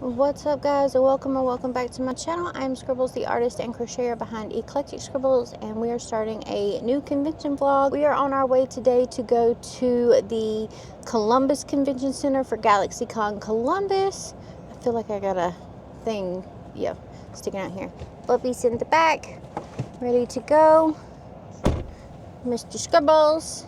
What's up, guys, and welcome back to my channel. I'm Scribbles, the artist and crocheter behind Eclectic Scribbles, and we are starting a new convention vlog. We are on our way today to go to the Columbus Convention Center for GalaxyCon Columbus. I feel like I got a thing, sticking out here. Bubby's in the back, ready to go. Mr. Scribbles.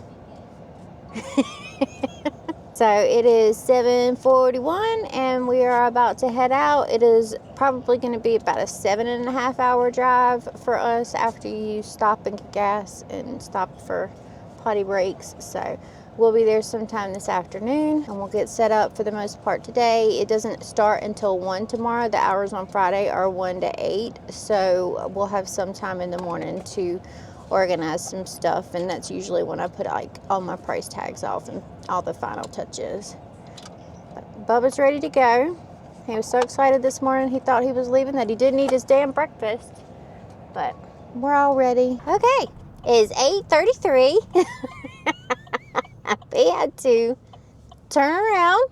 So it is 7:41 and we are about to head out. It is probably going to be about a 7.5 hour drive for us after you stop and get gas and stop for potty breaks. So we'll be there sometime this afternoon and we'll get set up for the most part today. It doesn't start until 1 tomorrow. The hours on Friday are 1 to 8. So we'll have some time in the morning to organize some stuff, and that's usually when I put like all my price tags off and all the final touches. But Bubba's ready to go. He was so excited this morning he thought he was leaving that he didn't eat his damn breakfast, but we're all ready. Okay, it is 8:33. We had to turn around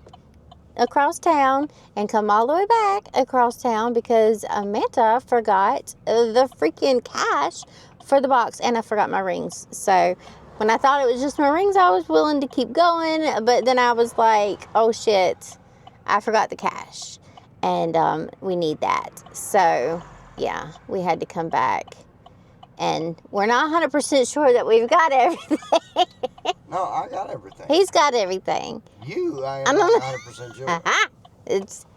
across town and come all the way back across town because Amanda forgot the freaking cash for the box, and I forgot my rings. So when I thought it was just my rings, I was willing to keep going, but then I was like, oh shit, I forgot the cash, and we need that. So yeah, we had to come back, and we're not 100% sure that we've got everything. No, I got everything. He's got everything. I'm not 100% sure. It's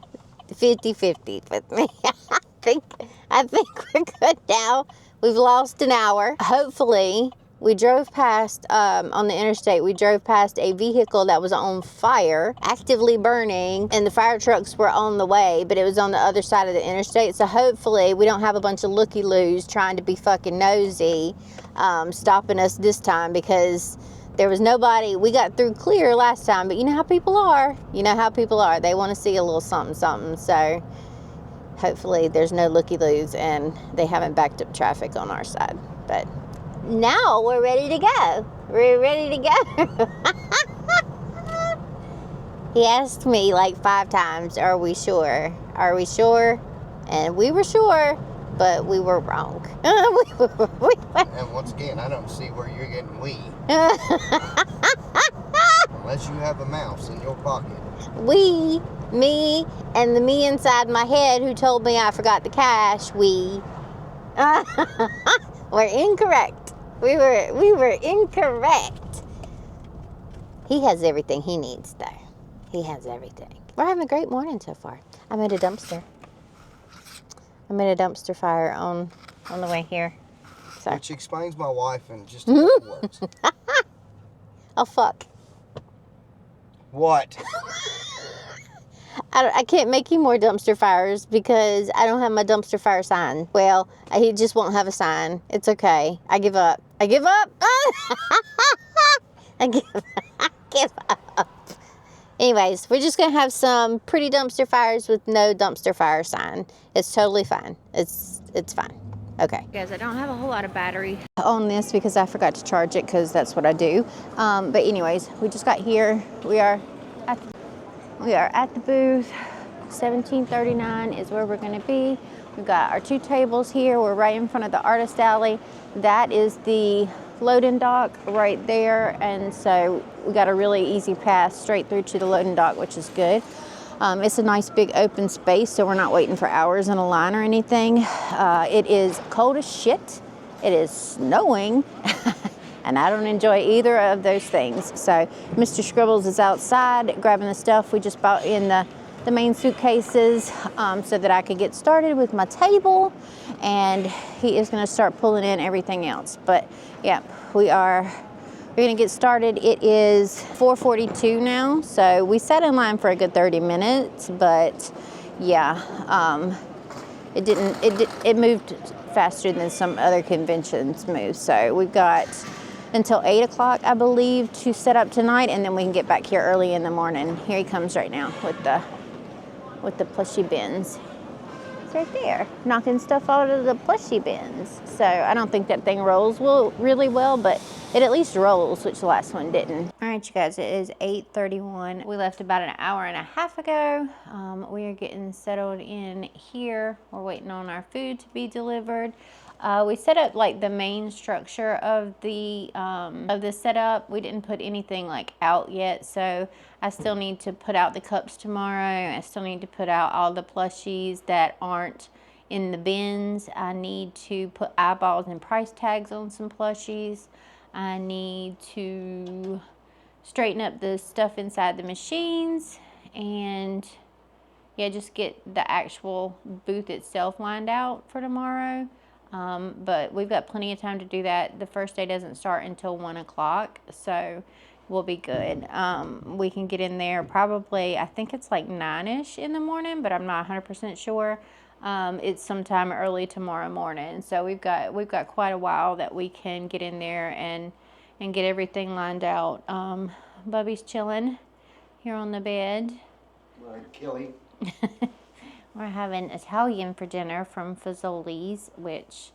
50-50 with me. I think we're good now. We've lost an hour. Hopefully, we drove past, on the interstate, we drove past a vehicle that was on fire, actively burning, and the fire trucks were on the way, but it was on the other side of the interstate. So hopefully, we don't have a bunch of looky-loos trying to be fucking nosy, stopping us this time, because there was nobody. We got through clear last time, but you know how people are. You know how people are. They want to see a little something, so hopefully there's no looky-loos and they haven't backed up traffic on our side. But now we're ready to go. We're ready to go. He asked me like 5 times, are we sure? Are we sure? And we were sure, but we were wrong. And once again, I don't see where you're getting we. Unless you have a mouse in your pocket. We, me, and the me inside my head who told me I forgot the cash, we were incorrect. We were incorrect. He has everything he needs, though. He has everything. We're having a great morning so far. I made a dumpster. I made a dumpster fire on the way here. So. Which explains my wife in just a couple words. Oh, fuck. What? I can't make any more dumpster fires because I don't have my dumpster fire sign. Well, he just won't have a sign. It's okay. I give up. I give up. I give up. Anyways, we're just going to have some pretty dumpster fires with no dumpster fire sign. It's totally fine. It's fine. Okay. Guys, I don't have a whole lot of battery on this because I forgot to charge it because that's what I do. But anyways, we just got here. We are at the booth. 1739 is where we're going to be. We've got our 2 tables here. We're right in front of the artist alley. That is the loading dock right there, and so we got a really easy path straight through to the loading dock, which is good. It's a nice big open space, so we're not waiting for hours in a line or anything. It is cold as shit. It is snowing. And I don't enjoy either of those things. So Mr. Scribbles is outside grabbing the stuff we just bought in the main suitcases so that I could get started with my table. And he is going to start pulling in everything else. But yeah, we're going to get started. It is 4:42 now. So we sat in line for a good 30 minutes. But yeah, it moved faster than some other conventions move. So we've got until 8 o'clock, I believe, to set up tonight, and then we can get back here early in the morning. Here he comes right now with the plushy bins. It's right there, knocking stuff out of the plushie bins. So I don't think that thing rolls really well, but it at least rolls, which the last one didn't. All right, you guys, it is 8:31. We left about an hour and a half ago. We are getting settled in here. We're waiting on our food to be delivered. We set up like the main structure of the setup. We didn't put anything like out yet, so I still need to put out the cups tomorrow. I still need to put out all the plushies that aren't in the bins. I need to put eyeballs and price tags on some plushies. I need to straighten up the stuff inside the machines, and yeah, just get the actual booth itself lined out for tomorrow. But we've got plenty of time to do that. The first day doesn't start until 1 o'clock, so we'll be good. We can get in there probably, I think it's like 9-ish in the morning, but I'm not 100% sure. It's sometime early tomorrow morning, so we've got quite a while that we can get in there and get everything lined out. Bubby's chilling here on the bed. Right, Kelly. We're having Italian for dinner from Fazoli's, which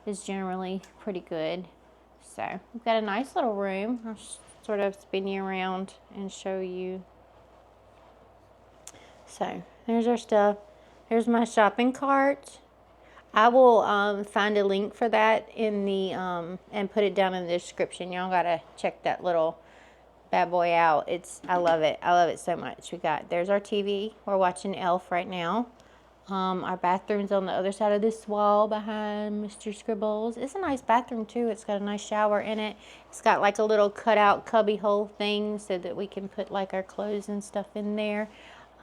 is generally pretty good. So we've got a nice little room. I'll sort of spin you around and show you. So there's our stuff. Here's my shopping cart. I will find a link for that in the and put it down in the description. Y'all gotta check that little bad boy out. I love it. I love it so much. There's our TV. We're watching Elf right now. Our bathroom's on the other side of this wall behind Mr. Scribbles. It's a nice bathroom too. It's got a nice shower in it. It's got like a little cutout cubby hole thing so that we can put like our clothes and stuff in there.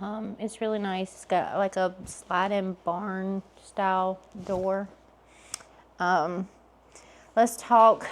It's really nice. It's got like a sliding barn style door. Let's talk.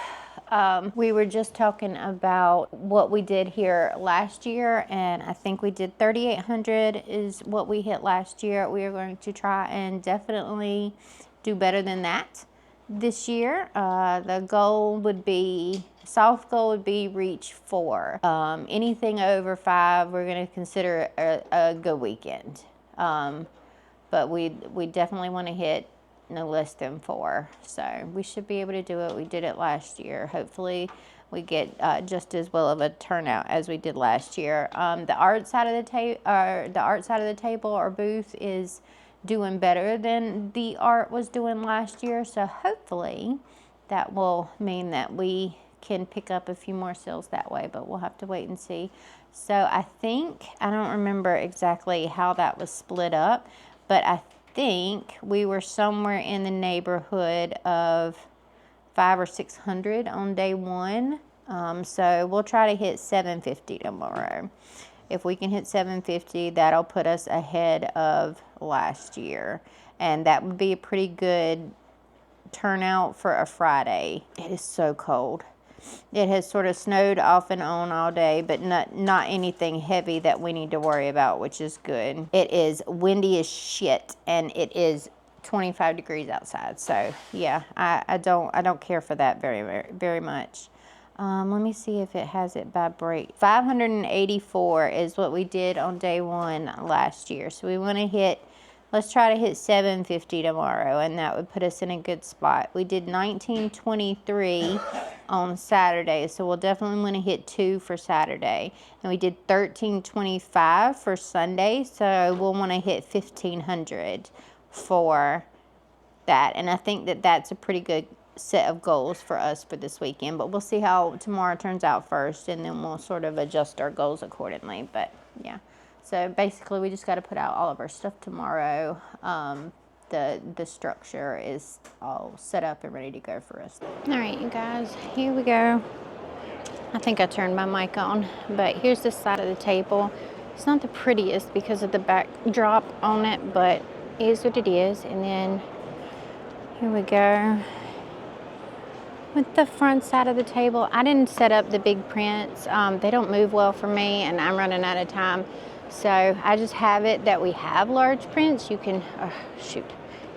We were just talking about what we did here last year, and I think we did 3,800 is what we hit last year. We are going to try and definitely do better than that this year. The goal would be, soft goal would be reach 4. Anything over 5, we're going to consider a good weekend. But we definitely want to hit no less than 4, so we should be able to do it. We did it last year. Hopefully we get just as well of a turnout as we did last year. The art side of the table or booth is doing better than the art was doing last year, so hopefully that will mean that we can pick up a few more sales that way, but we'll have to wait and see. So I don't remember exactly how that was split up, but I think we were somewhere in the neighborhood of 500 or 600 on day 1. So we'll try to hit 750 tomorrow. If we can hit 750, that'll put us ahead of last year, and that would be a pretty good turnout for a Friday. It is so cold. It has sort of snowed off and on all day, but not anything heavy that we need to worry about, which is good. It is windy as shit, and it is 25 degrees outside. So yeah, I don't care for that very much. Let me see if it has it by break. 584 is what we did on day 1 last year. So we want to hit, let's try to hit 750 tomorrow, and that would put us in a good spot. We did 1923 on Saturday, so we'll definitely want to hit 2 for Saturday. And we did 1325 for Sunday, so we'll want to hit 1500 for that. And I think that that's a pretty good set of goals for us for this weekend, but we'll see how tomorrow turns out first, and then we'll sort of adjust our goals accordingly. But yeah, so basically we just got to put out all of our stuff tomorrow. The structure is all set up and ready to go for us. All right, you guys, here we go. I think I turned my mic on, but here's this side of the table. It's not the prettiest because of the backdrop on it, but it is what it is. And then here we go with the front side of the table. I didn't set up the big prints. They don't move well for me, and I'm running out of time. So I just have it that we have large prints. You can,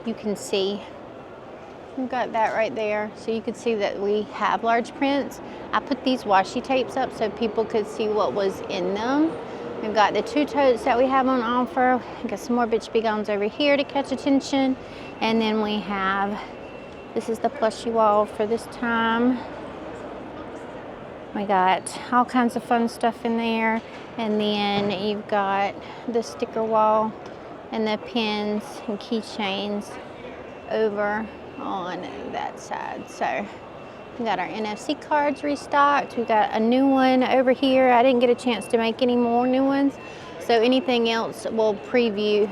you can see, we've got that right there. So you can see that we have large prints. I put these washi tapes up so people could see what was in them. We've got the 2 totes that we have on offer. We've got some more bitch begons over here to catch attention. And then we have, this is the plushie wall for this time. We got all kinds of fun stuff in there. And then you've got the sticker wall and the pins and keychains over on that side. So we got our NFC cards restocked. We got a new one over here. I didn't get a chance to make any more new ones. So anything else we'll preview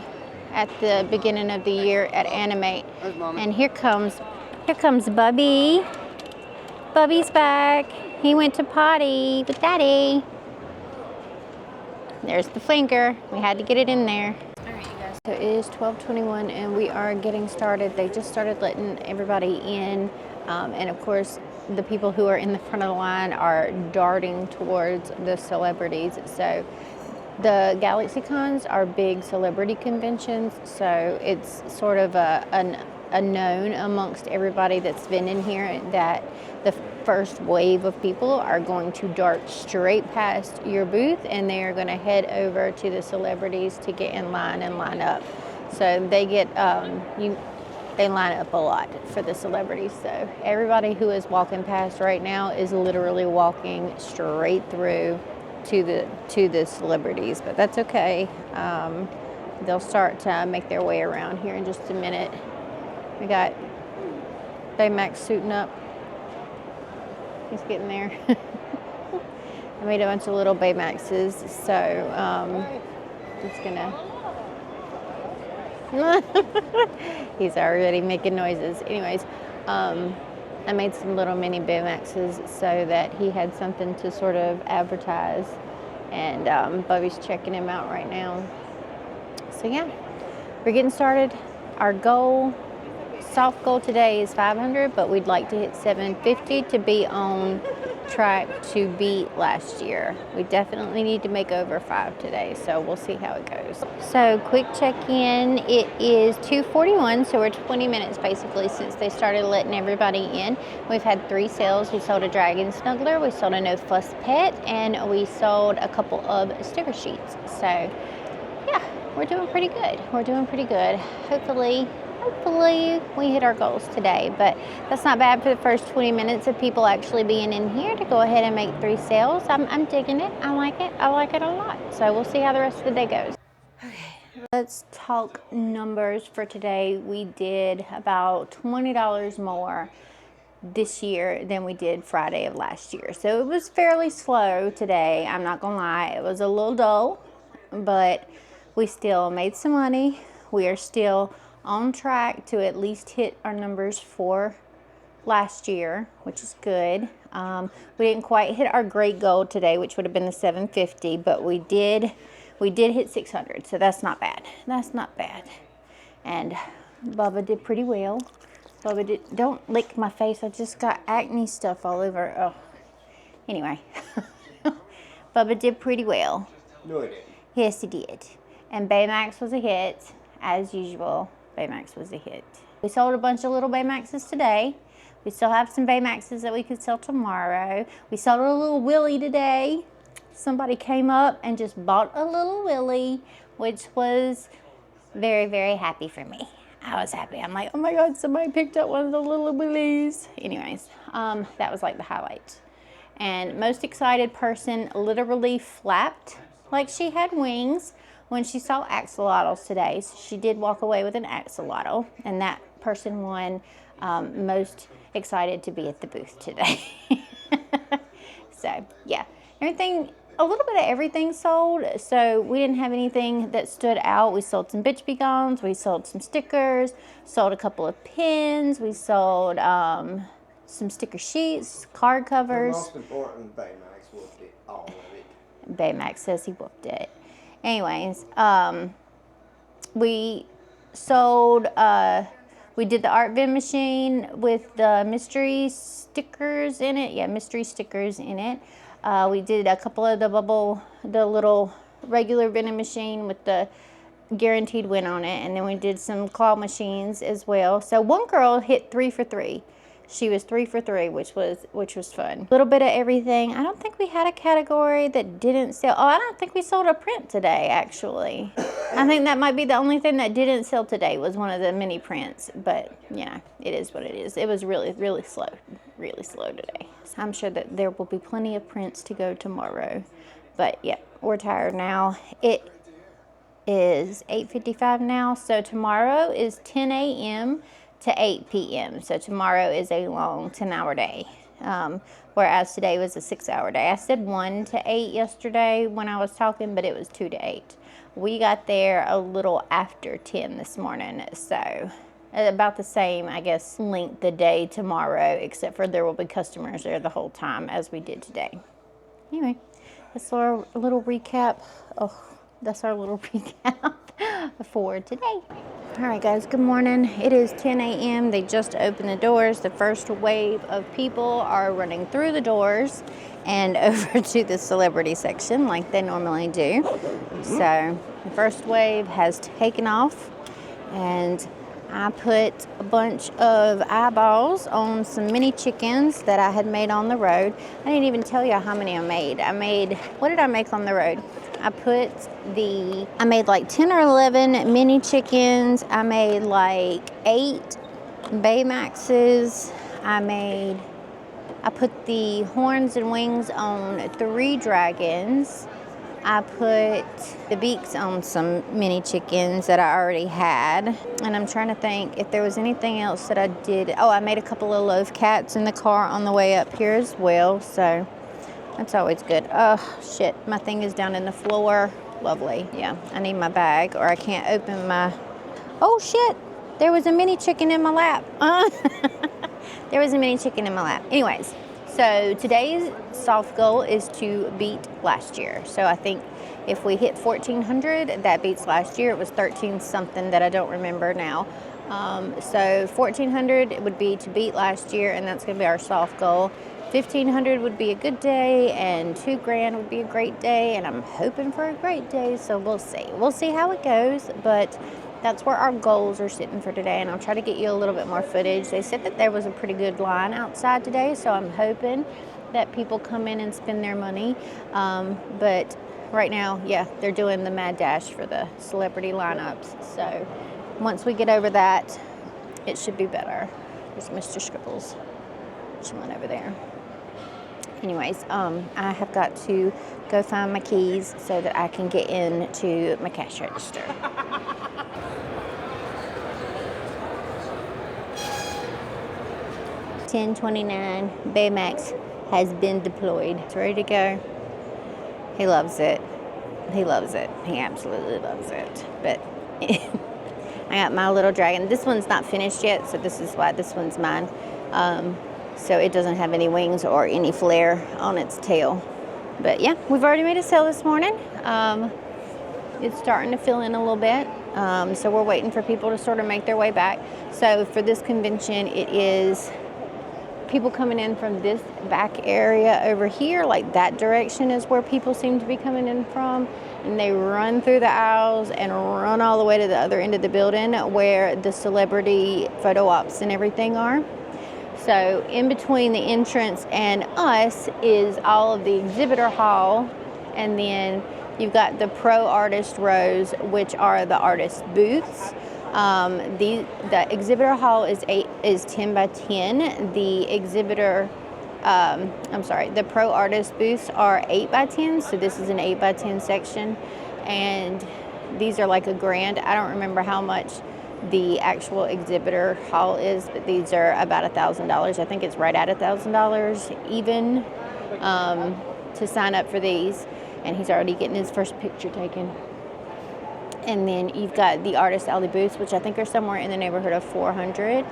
at the beginning of the year at Animate. And here comes Bubby. Bubby's back. He went to potty with Daddy. There's the flanker. We had to get it in there. All right, you guys. So it is 12:21 and we are getting started. They just started letting everybody in. And of course, the people who are in the front of the line are darting towards the celebrities. So the GalaxyCons are big celebrity conventions. So it's sort of a known amongst everybody that's been in here that the first wave of people are going to dart straight past your booth and they are going to head over to the celebrities to get in line and line up. So they get, they line up a lot for the celebrities. So everybody who is walking past right now is literally walking straight through to the celebrities, but that's okay. They'll start to make their way around here in just a minute. We got Baymax suiting up. He's getting there. I made a bunch of little Baymaxes, so just gonna. He's already making noises. Anyways, I made some little mini Baymaxes so that he had something to sort of advertise, and Bubby's checking him out right now. So yeah, we're getting started. Our goal, soft goal today is 500, but we'd like to hit 750 to be on track to beat last year. We definitely need to make over 5 today, so we'll see how it goes. So quick check-in, it is 2:41, so we're 20 minutes basically since they started letting everybody in. We've had 3 sales. We sold a dragon snuggler, we sold a no fuss pet, and we sold a couple of sticker sheets. So yeah, we're doing pretty good. We're doing pretty good. Hopefully we hit our goals today, but that's not bad for the first 20 minutes of people actually being in here to go ahead and make 3 sales. I'm digging it. I like it. I like it a lot. So we'll see how the rest of the day goes. Okay, let's talk numbers for today. We did about $20 more this year than we did Friday of last year. So it was fairly slow today. I'm not gonna lie. It was a little dull, but we still made some money. We are still on track to at least hit our numbers for last year, which is good. We didn't quite hit our great goal today, which would have been the 750, but we did hit 600, so that's not bad. That's not bad. And Bubba did pretty well. Bubba did, don't lick my face. I just got acne stuff all over. Oh, anyway, Bubba did pretty well. No, I didn't. Yes, he did. And Baymax was a hit, as usual. Baymax was a hit. We sold a bunch of little Baymaxes today. We still have some Baymaxes that we could sell tomorrow. We sold a little Willy today. Somebody came up and just bought a little Willy, which was very, very happy for me. I was happy. I'm like, oh my God, somebody picked up one of the little Willies. Anyways, that was like the highlight. And most excited person literally flapped like she had wings when she saw axolotls today. So she did walk away with an axolotl, and that person won most excited to be at the booth today. So yeah, everything, a little bit of everything sold. So we didn't have anything that stood out. We sold some bitch begons, we sold some stickers, sold a couple of pins, we sold some sticker sheets, card covers. The most important, Baymax whooped it, all of it. Baymax says he whooped it. Anyways, we sold, we did the art bin machine with the mystery stickers in it. Yeah, mystery stickers in it. We did a couple of the little regular vending machine with the guaranteed win on it. And then we did some claw machines as well. So one girl hit 3 for 3. She was 3 for 3, which was fun. A little bit of everything. I don't think we had a category that didn't sell. Oh, I don't think we sold a print today, actually. I think that might be the only thing that didn't sell today was one of the mini prints. But, you know, it is what it is. It was really, really slow. Really slow today. So I'm sure that there will be plenty of prints to go tomorrow. But, yeah, we're tired now. It is 8:55 now. So tomorrow is 10 a.m. to 8 p.m. So tomorrow is a long 10-hour day, whereas today was a 6-hour day. I said 1 to 8 yesterday when I was talking, but it was 2 to 8. We got there a little after 10 this morning, so about the same, I guess, length the day tomorrow, except for there will be customers there the whole time as we did today. Anyway, that's our little recap. Oh, that's our little recap for today. All right, guys, good morning. It is 10 a.m. They just opened the doors. The first wave of people are running through the doors and over to the celebrity section like they normally do. So the first wave has taken off, and I put a bunch of eyeballs on some mini chickens that I had made on the road. I didn't even tell you how many I made. What did I make on the road? I made like 10 or 11 mini chickens. I made like 8 Baymaxes. I put the horns and wings on 3 dragons. I put the beaks on some mini chickens that I already had. And I'm trying to think if there was anything else that I did. Oh, I made a couple of loaf cats in the car on the way up here as well. So that's always good. Oh, shit. My thing is down in the floor. Lovely. Yeah, I need my bag or I can't open my... Oh, shit. There was a mini chicken in my lap. There was a mini chicken in my lap. Anyways, so today's soft goal is to beat last year. So I think if we hit 1,400, that beats last year. It was 13 something that I don't remember now. So 1,400 would be to beat last year, and that's going to be our soft goal. 1,500 would be a good day, and $2,000 would be a great day, and I'm hoping for a great day, so we'll see. We'll see how it goes, but that's where our goals are sitting for today, and I'll try to get you a little bit more footage. They said that there was a pretty good line outside today, so I'm hoping that people come in and spend their money, but right now, yeah, they're doing the mad dash for the celebrity lineups, so once we get over that, it should be better. There's Mr. Scribbles chilling over there. Anyways, I have got to go find my keys so that I can get into my cash register. $10.29 Baymax has been deployed. It's ready to go. He loves it. He loves it. He absolutely loves it. But I got my little dragon. This one's not finished yet, so this is why this one's mine. So it doesn't have any wings or any flare on its tail. But yeah, we've already made a sale this morning. It's starting to fill in a little bit. So we're waiting for people to sort of make their way back. So for this convention, it is people coming in from this back area over here, like that direction is where people seem to be coming in from. And they run through the aisles and run all the way to the other end of the building where the celebrity photo ops and everything are. So in between the entrance and us is all of the exhibitor hall, and then you've got the pro artist rows, which are the artist booths. The exhibitor hall is 10 by 10. The pro artist booths are 8 by 10. So this is an 8 by 10 section, and these are like $1,000. I don't remember how much the actual exhibitor hall is, but these are about $1,000. I think it's right at $1,000 even to sign up for these. And he's already getting his first picture taken. And then you've got the artist alley booths, which I think are somewhere in the neighborhood of 400,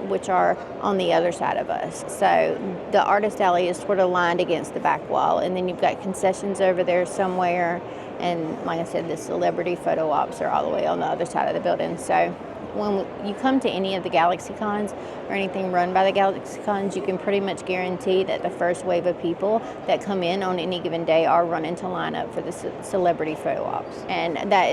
which are on the other side of us. So the artist alley is sort of lined against the back wall, and then you've got concessions over there somewhere. And like I said, the celebrity photo ops are all the way on the other side of the building. So when you come to any of the GalaxyCons or anything run by the GalaxyCons, you can pretty much guarantee that the first wave of people that come in on any given day are running to line up for the celebrity photo ops. And that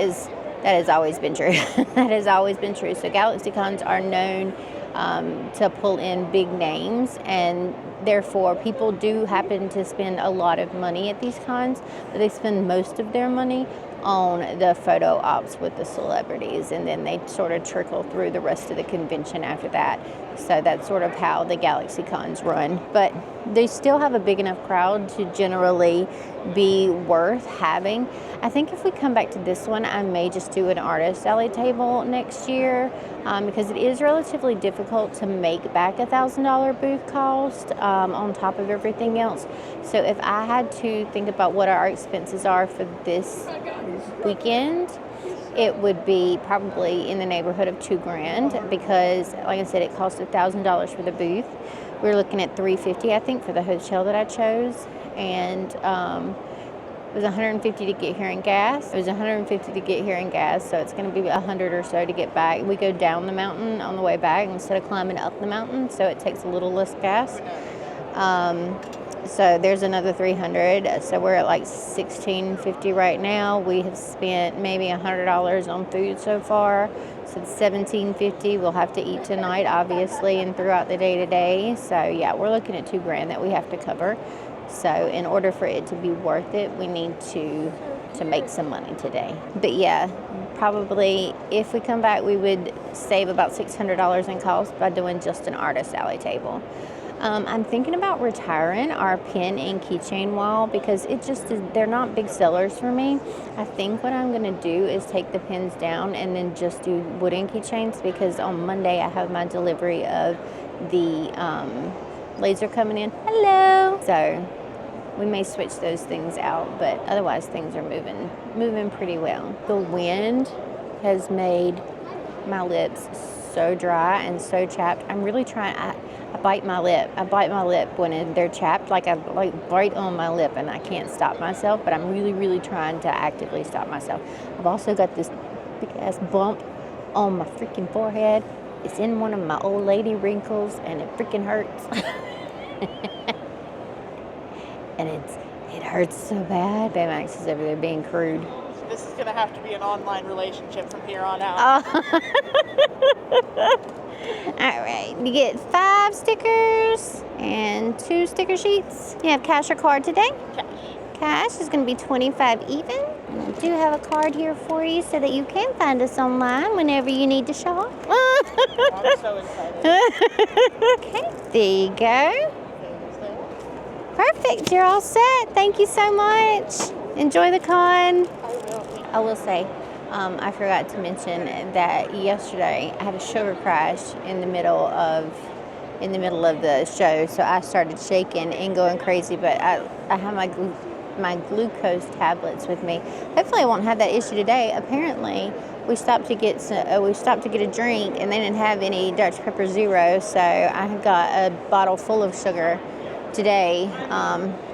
has always been true. That has always been true. So GalaxyCons are known to pull in big names, and therefore people do happen to spend a lot of money at these cons, but they spend most of their money on the photo ops with the celebrities, and then they sort of trickle through the rest of the convention after that. So that's sort of how the GalaxyCons run. But they still have a big enough crowd to generally be worth having. I think if we come back to this one, I may just do an artist alley table next year, because it is relatively difficult to make back $1,000 booth cost on top of everything else. So if I had to think about what our expenses are for this weekend, it would be probably in the neighborhood of $2,000, because like I said, it cost $1,000 for the booth. We're looking at $350, I think, for the hotel that I chose, and it was $150 to get here in gas. It was $150 to get here in gas, so it's going to be $100 or so to get back. We go down the mountain on the way back instead of climbing up the mountain, so it takes a little less gas. So there's another $300. So we're at like $1,650 right now. We have spent maybe $100 on food so far. So it's $1,750. We'll have to eat tonight, obviously, and throughout the day today. So yeah, we're looking at $2,000 that we have to cover. So in order for it to be worth it, we need to make some money today. But yeah, probably if we come back, we would save about $600 in cost by doing just an artist alley table. I'm thinking about retiring our pin and keychain wall, because it just is, they're not big sellers for me. I think what I'm going to do is take the pins down and then just do wooden keychains, because on Monday I have my delivery of the laser coming in. Hello! So we may switch those things out, but otherwise things are moving pretty well. The wind has made my lips so dry and so chapped. I'm really trying. I bite my lip. I bite my lip when they're chapped. Like I bite on my lip and I can't stop myself, but I'm really, really trying to actively stop myself. I've also got this big ass bump on my freaking forehead. It's in one of my old lady wrinkles and it freaking hurts. And it hurts so bad. Baymax is over there being crude. This is going to have to be an online relationship from here on out. All right, you get 5 stickers and 2 sticker sheets. You have cash or card today? Cash. Cash is going to be 25 even. And I do have a card here for you so that you can find us online whenever you need to shop. I'm so excited. Okay, there you go. Perfect, you're all set. Thank you so much. Enjoy the con. I will say, I forgot to mention that yesterday I had a sugar crash in the middle of the show, so I started shaking and going crazy. But I have my glucose tablets with me. Hopefully, I won't have that issue today. Apparently, we stopped to get a drink, and they didn't have any Dr Pepper Zero, so I have got a bottle full of sugar today.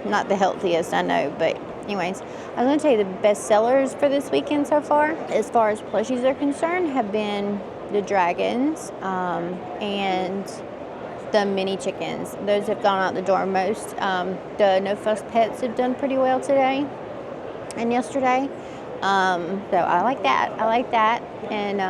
Not the healthiest, I know, but anyways, I'm going to tell you the best sellers for this weekend so far, as far as plushies are concerned, have been the dragons and the mini chickens. Those have gone out the door most. The No Fuss Pets have done pretty well today and yesterday. So I like that. And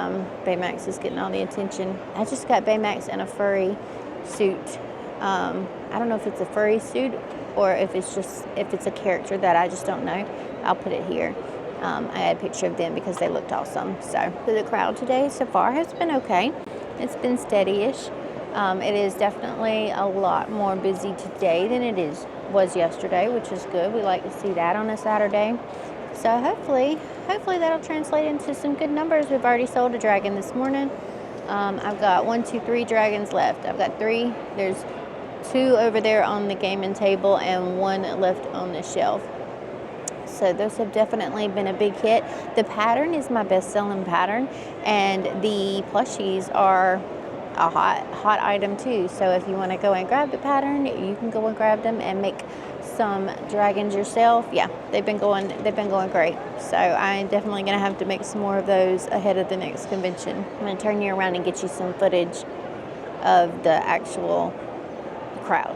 Baymax is getting all the attention. I just got Baymax in a furry suit. I don't know if it's a furry suit or if it's a character that I just don't know. I'll put it here. I had a picture of them because they looked awesome. So the crowd today so far has been okay. It's been steady-ish. It is definitely a lot more busy today than it was yesterday, which is good. We like to see that on a Saturday. So hopefully that'll translate into some good numbers. We've already sold a dragon this morning. I've got 1, 2, 3 dragons left. I've got 3. There's 2 over there on the gaming table and 1 left on the shelf. So those have definitely been a big hit. The pattern is my best-selling pattern, and the plushies are a hot item too. So if you want to go and grab the pattern, you can go and grab them and make some dragons yourself. Yeah, they've been going great. So I'm definitely going to have to make some more of those ahead of the next convention. I'm going to turn you around and get you some footage of the actual crowd.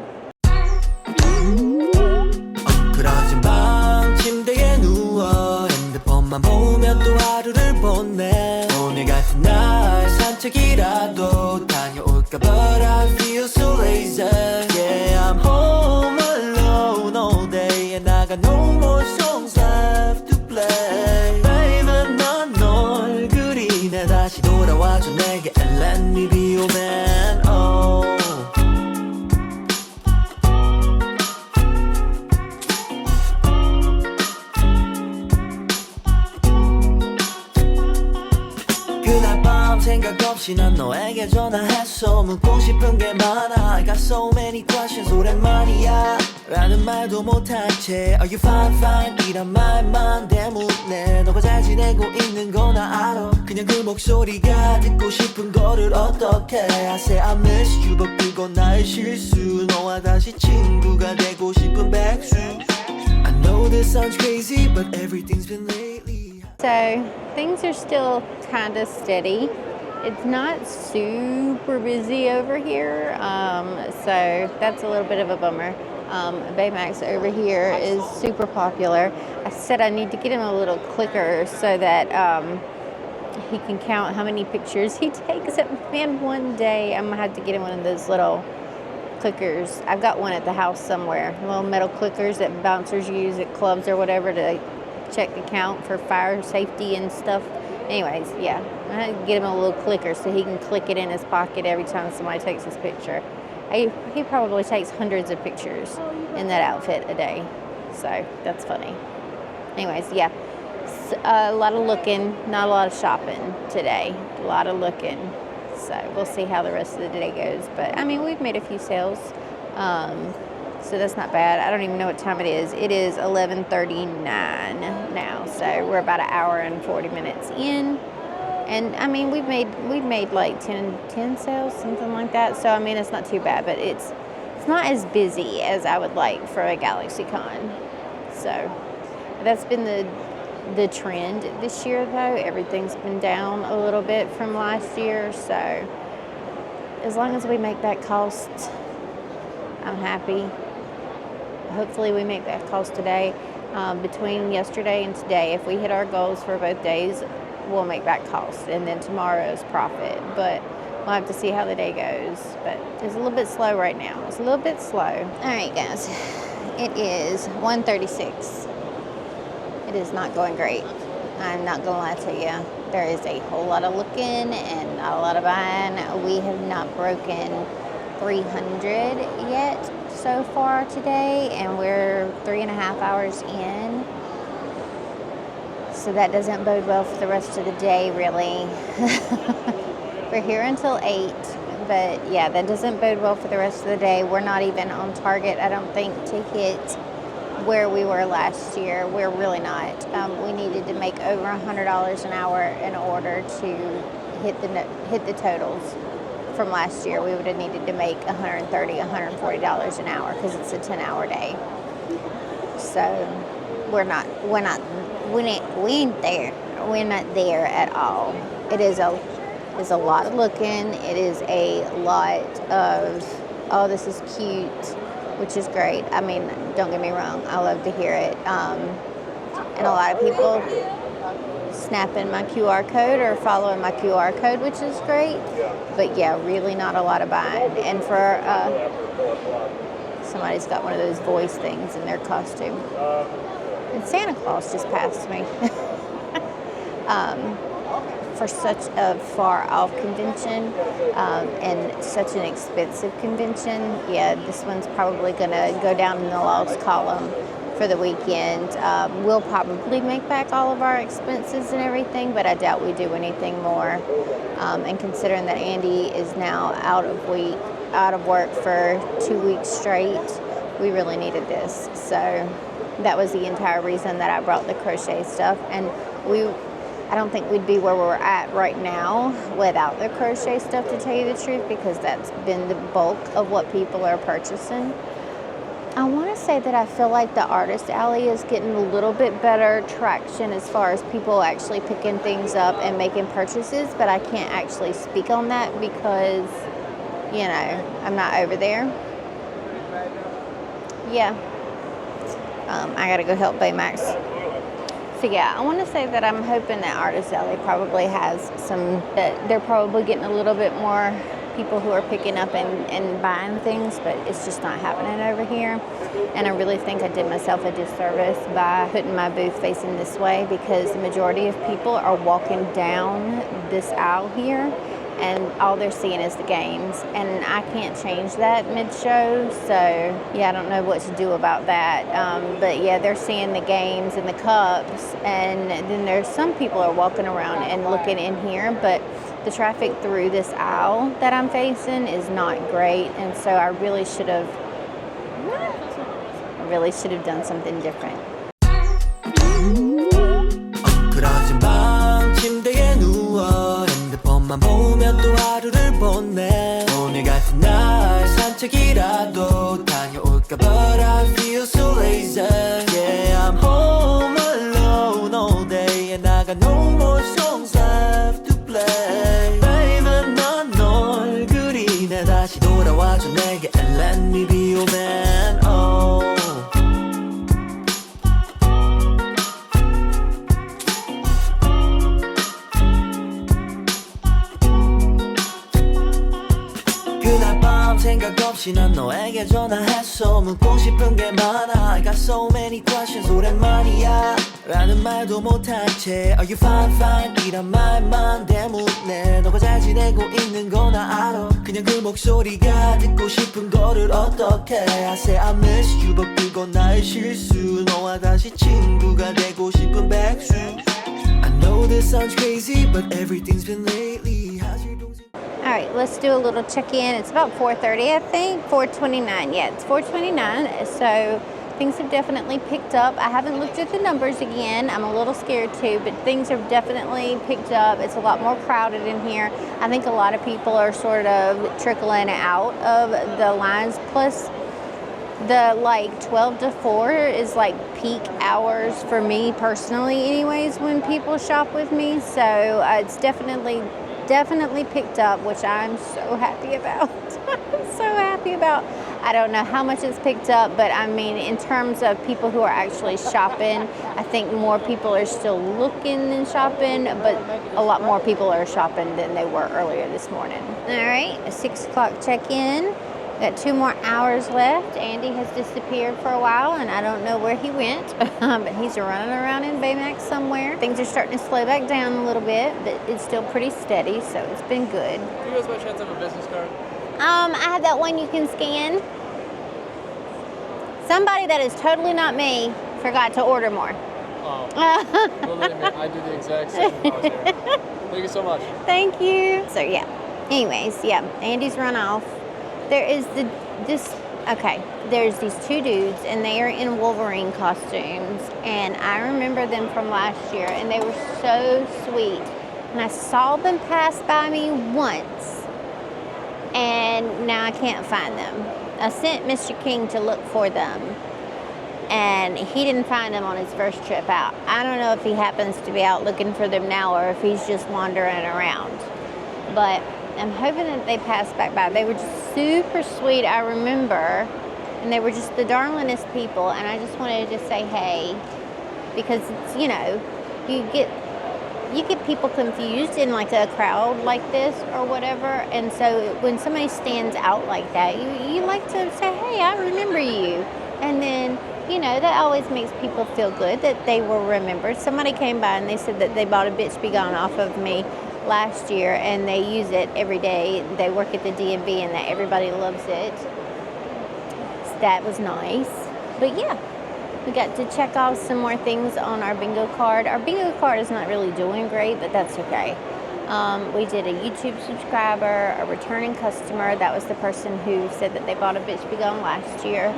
엉클어진 방 침대에 누워 핸드폰만 보며 또 하루를 보내 오늘 같은 날 산책이라도 다녀올까 but I feel so lazy. Yeah, I'm home alone all day and I got no more songs left to play. Baby, 난 널 그리네. 다시 돌아와줘 내게 and let me be your man. Oh. 그날 밤 생각 없이 난 너에게 전화했어. 묻고 싶은 게 많아. I got so many questions. 오랜만이야 라는 말도 못한 채 Are you fine fine 이란 말만 대묻네. 너가 잘 지내고 있는 거 나 알아. 그냥 그 목소리가 듣고 싶은 거를 어떡해. I say I miss you but 그건 나의 실수. 너와 다시 친구가 되고 싶은 백수. I know this sounds crazy but everything's been lately. So things are still kind of steady. It's not super busy over here, so that's a little bit of a bummer. Baymax over here is super popular. I said I need to get him a little clicker so that he can count how many pictures he takes. Man, one day I'm gonna have to get him one of those little clickers. I've got one at the house somewhere, little metal clickers that bouncers use at clubs or whatever to check the count for fire safety and stuff. Anyways, yeah, I had to get him a little clicker so he can click it in his pocket every time somebody takes his picture. He probably takes hundreds of pictures in that outfit a day, so that's funny. Anyways, yeah, a lot of looking, not a lot of shopping today. A lot of looking, so we'll see how the rest of the day goes. But I mean, we've made a few sales. So that's not bad. I don't even know what time it is. It is 11:39 now, so we're about an hour and 40 minutes in. And I mean, we've made like 10 sales, something like that. So I mean, it's not too bad, but it's not as busy as I would like for a GalaxyCon. So that's been the trend this year, though. Everything's been down a little bit from last year. So as long as we make that cost, I'm happy. Hopefully we make that cost today. Between yesterday and today, if we hit our goals for both days, we'll make that cost, and then tomorrow's profit. But we'll have to see how the day goes. But it's a little bit slow right now. It's a little bit slow. All right, guys. It is 1:36. It is not going great. I'm not gonna lie to you. There is a whole lot of looking and not a lot of buying. We have not broken 300 yet so far today, and we're 3.5 hours in, so that doesn't bode well for the rest of the day, really. We're here until 8, but yeah, that doesn't bode well for the rest of the day. We're not even on target, I don't think, to hit where we were last year. We're really not. We needed to make over $100 an hour in order to hit the totals from last year. We would have needed to make $130, $140 an hour because it's a 10-hour day. So we ain't there. We're not there at all. It is a lot of looking. It is a lot of, oh, this is cute, which is great. I mean, don't get me wrong, I love to hear it. And a lot of people snapping my QR code or following my QR code, which is great. But yeah, really not a lot of buying. And for somebody's got one of those voice things in their costume. And Santa Claus just passed me. For such a far off convention and such an expensive convention, yeah, this one's probably gonna go down in the lost column for the weekend. We'll probably make back all of our expenses and everything, but I doubt we do anything more. And considering that Andy is now out of work for 2 weeks straight, we really needed this. So that was the entire reason that I brought the crochet stuff. And I don't think we'd be where we're at right now without the crochet stuff, to tell you the truth, because that's been the bulk of what people are purchasing. I want to say that I feel like the Artist Alley is getting a little bit better traction as far as people actually picking things up and making purchases, but I can't actually speak on that because, you know, I'm not over there. Yeah. I gotta go help Baymax. So yeah, I want to say that I'm hoping that Artist Alley probably has some, that they're probably getting a little bit more people who are picking up and buying things, but it's just not happening over here. And I really think I did myself a disservice by putting my booth facing this way, because the majority of people are walking down this aisle here and all they're seeing is the games, and I can't change that mid-show, so yeah, I don't know what to do about that. But yeah, they're seeing the games and the cups, and then there's some people are walking around and looking in here, but the traffic through this aisle that I'm facing is not great, and so I really should have done something different. 만 보면 또 하루를 보내 오늘 같은 날 산책이라도 다녀올까 But I feel so lazy Yeah, I'm home alone all day And I got no more songs left to play Baby 난 널 그리네 다시 돌아와줘 내게 And let me be your man oh. 생각 없이 난 너에게 전화했어 묻고 싶은 게 많아 I got so many questions 오랜만이야 라는 말도 못한 채 Are you fine fine 이란 말만 때문에 너가 잘 지내고 있는 거 나 알아 그냥 그 목소리가 듣고 싶은 거를 어떡해 I say I miss you but 그건 나의 실수 너와 다시 친구가 되고 싶은 백수 I know this sounds crazy but everything's been lately How's your 동생 All right, let's do a little check-in. It's about 4:30, I think. 4:29. Yeah, it's 4:29. So things have definitely picked up. I haven't looked at the numbers again. I'm a little scared too, but things have definitely picked up. It's a lot more crowded in here. I think a lot of people are sort of trickling out of the lines. Plus, the like 12 to 4 is like peak hours for me personally, anyways, when people shop with me. So it's definitely picked up, which I'm so happy about. I'm so happy about. I don't know how much it's picked up, but I mean, in terms of people who are actually shopping, I think more people are still looking than shopping, but a lot more people are shopping than they were earlier this morning. All right, a 6 o'clock check-in. Got 2 more hours left. Andy has disappeared for a while, and I don't know where he went, but he's running around in Baymax somewhere. Things are starting to slow back down a little bit, but it's still pretty steady, so it's been good. Do you guys by chance have a business card? I have that one you can scan. Somebody that is totally not me forgot to order more. Oh. Well, I do the exact same when I was here. Thank you so much. Thank you. So yeah. Anyways, yeah, Andy's run off. There is there's these 2 dudes and they are in Wolverine costumes, and I remember them from last year and they were so sweet. And I saw them pass by me once and now I can't find them. I sent Mr. King to look for them and he didn't find them on his first trip out. I don't know if he happens to be out looking for them now or if he's just wandering around. But I'm hoping that they pass back by. They were just super sweet, I remember, and they were just the darlingest people, and I just wanted to say hey, because it's, you know, you get people confused in like a crowd like this or whatever, and so when somebody stands out like that, you like to say, hey, I remember you, and then, you know, that always makes people feel good that they were remembered. Somebody came by and they said that they bought a Bitch Be Gone off of me last year and they use it every day. They work at the DMV and that everybody loves it. So that was nice. But yeah, we got to check off some more things on our bingo card. Our bingo card is not really doing great, but that's okay. We did a YouTube subscriber, a returning customer. That was the person who said that they bought a Bitch Be Gone last year.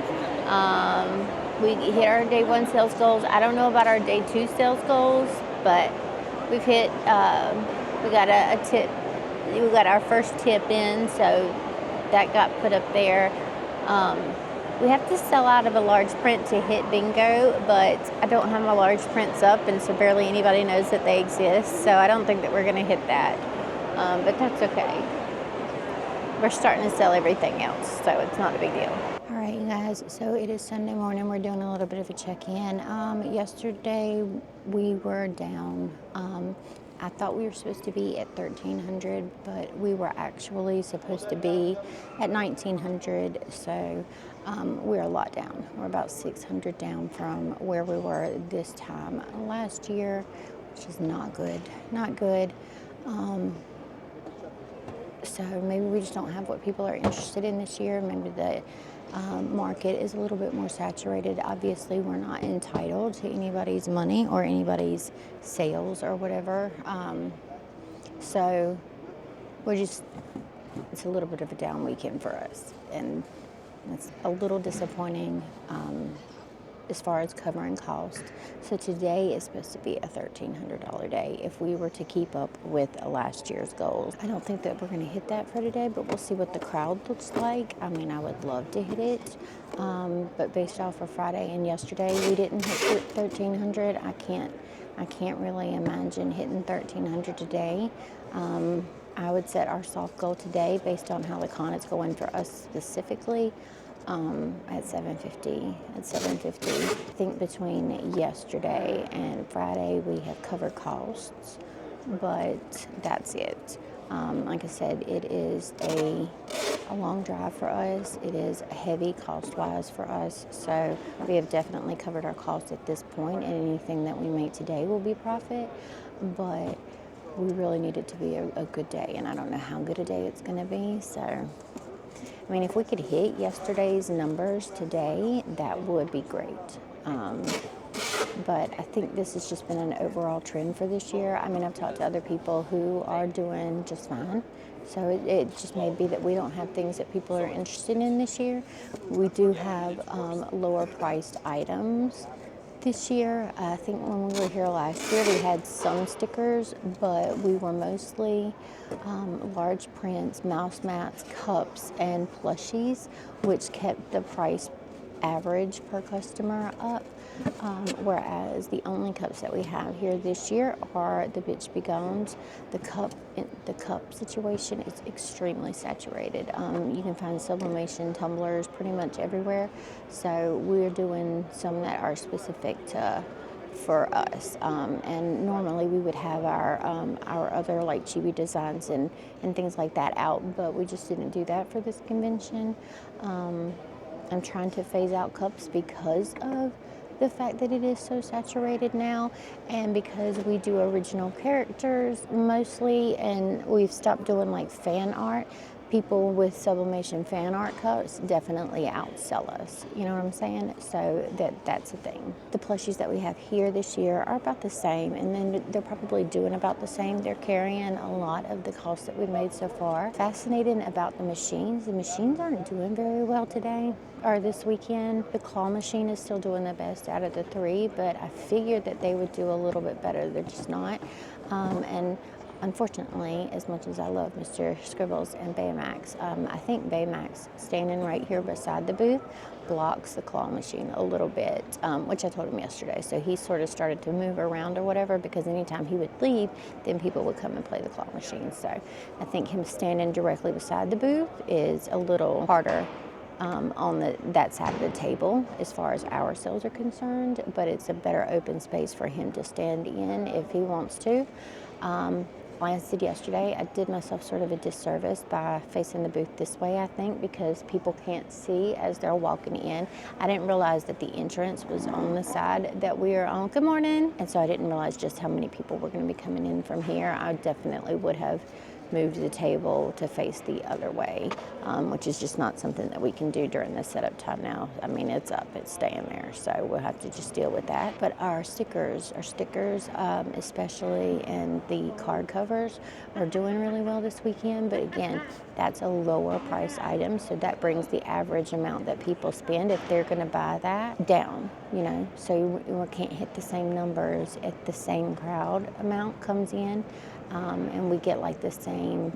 We hit our day 1 sales goals. I don't know about our day 2 sales goals, but we've hit, we got a tip. We got our first tip in, so that got put up there. We have to sell out of a large print to hit bingo, but I don't have my large prints up, and so barely anybody knows that they exist, so I don't think that we're going to hit that, but that's okay. We're starting to sell everything else, so it's not a big deal. All right, you guys, so it is Sunday morning. We're doing a little bit of a check-in. Yesterday, we were down. I thought we were supposed to be at 1,300, but we were actually supposed to be at 1,900. So we're a lot down. We're about 600 down from where we were this time last year, which is not good. Not good. So maybe we just don't have what people are interested in this year. Maybe the market is a little bit more saturated. Obviously, we're not entitled to anybody's money or anybody's sales or whatever. So we're just, it's a little bit of a down weekend for us. And it's a little disappointing as far as covering cost. So today is supposed to be a $1,300 day if we were to keep up with last year's goals. I don't think that we're going to hit that for today, but we'll see what the crowd looks like. I mean, I would love to hit it, but based off of Friday and yesterday, we didn't hit 1,300. I can't really imagine hitting 1,300 today. I would set our soft goal today based on how the con is going for us specifically. At 750. At 750. I think between yesterday and Friday we have covered costs, but that's it. Like I said, it is a long drive for us. It is heavy cost-wise for us, so we have definitely covered our costs at this point, and anything that we make today will be profit, but we really need it to be a good day, and I don't know how good a day it's going to be, so I mean, if we could hit yesterday's numbers today, that would be great. But I think this has just been an overall trend for this year. I mean, I've talked to other people who are doing just fine. So it just may be that we don't have things that people are interested in this year. We do have lower priced items this year. I think when we were here last year, we had some stickers, but we were mostly large prints, mouse mats, cups, and plushies, which kept the price average per customer up. Whereas the only cups that we have here this year are the Bitch Begons. The cup situation is extremely saturated. You can find sublimation tumblers pretty much everywhere. So we're doing some that are specific for us. And normally we would have our other like chibi designs and things like that out, but we just didn't do that for this convention. I'm trying to phase out cups because of the fact that it is so saturated now, and because we do original characters mostly, and we've stopped doing like fan art. People with sublimation fan art cups definitely outsell us, you know what I'm saying? So that's a thing. The plushies that we have here this year are about the same, and then they're probably doing about the same. They're carrying a lot of the cost that we've made so far. Fascinating about the machines aren't doing very well today or this weekend. The claw machine is still doing the best out of the three, but I figured that they would do a little bit better. They're just not. And unfortunately, as much as I love Mr. Scribbles and Baymax, I think Baymax standing right here beside the booth blocks the claw machine a little bit, which I told him yesterday. So he sort of started to move around or whatever, because anytime he would leave, then people would come and play the claw machine. So I think him standing directly beside the booth is a little harder on that side of the table as far as our sales are concerned, but it's a better open space for him to stand in if he wants to. Like I said yesterday, I did myself sort of a disservice by facing the booth this way, I think, because people can't see as they're walking in. I didn't realize that the entrance was on the side that we are on. Good morning. And so I didn't realize just how many people were going to be coming in from here. I definitely would have moved the table to face the other way, which is just not something that we can do during the setup time now. I mean, it's up, it's staying there, so we'll have to just deal with that. But our stickers, especially in the card covers, are doing really well this weekend. But again, that's a lower price item, so that brings the average amount that people spend if they're going to buy that down, you know. So we can't hit the same numbers if the same crowd amount comes in. And we get like the same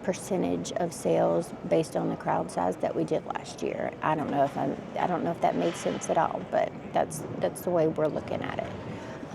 percentage of sales based on the crowd size that we did last year. I don't know if that makes sense at all, but that's the way we're looking at it.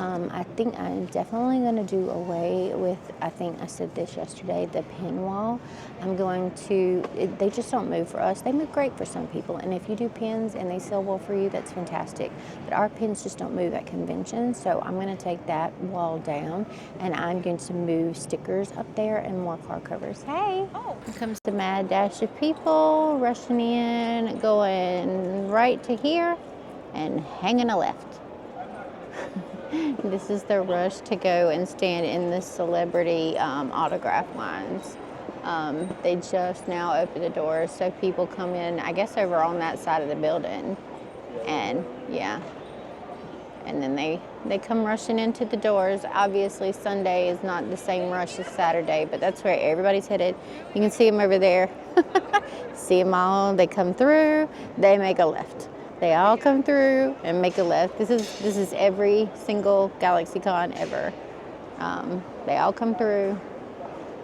I think I'm definitely going to do away with, I think I said this yesterday, the pin wall. I'm going to, they just don't move for us. They move great for some people. And if you do pins and they sell well for you, that's fantastic. But our pins just don't move at conventions. So I'm going to take that wall down and I'm going to move stickers up there and more car covers. Hey, here comes the mad dash of people rushing in, going right to here and hanging a left. This is the rush to go and stand in the celebrity autograph lines. They just now opened the doors, so people come in, I guess over on that side of the building. And yeah, and then they come rushing into the doors. Obviously Sunday is not the same rush as Saturday, but that's where everybody's headed. You can see them over there. See them all, they come through, they make a left. They all come through and make a left. This is every single GalaxyCon ever. They all come through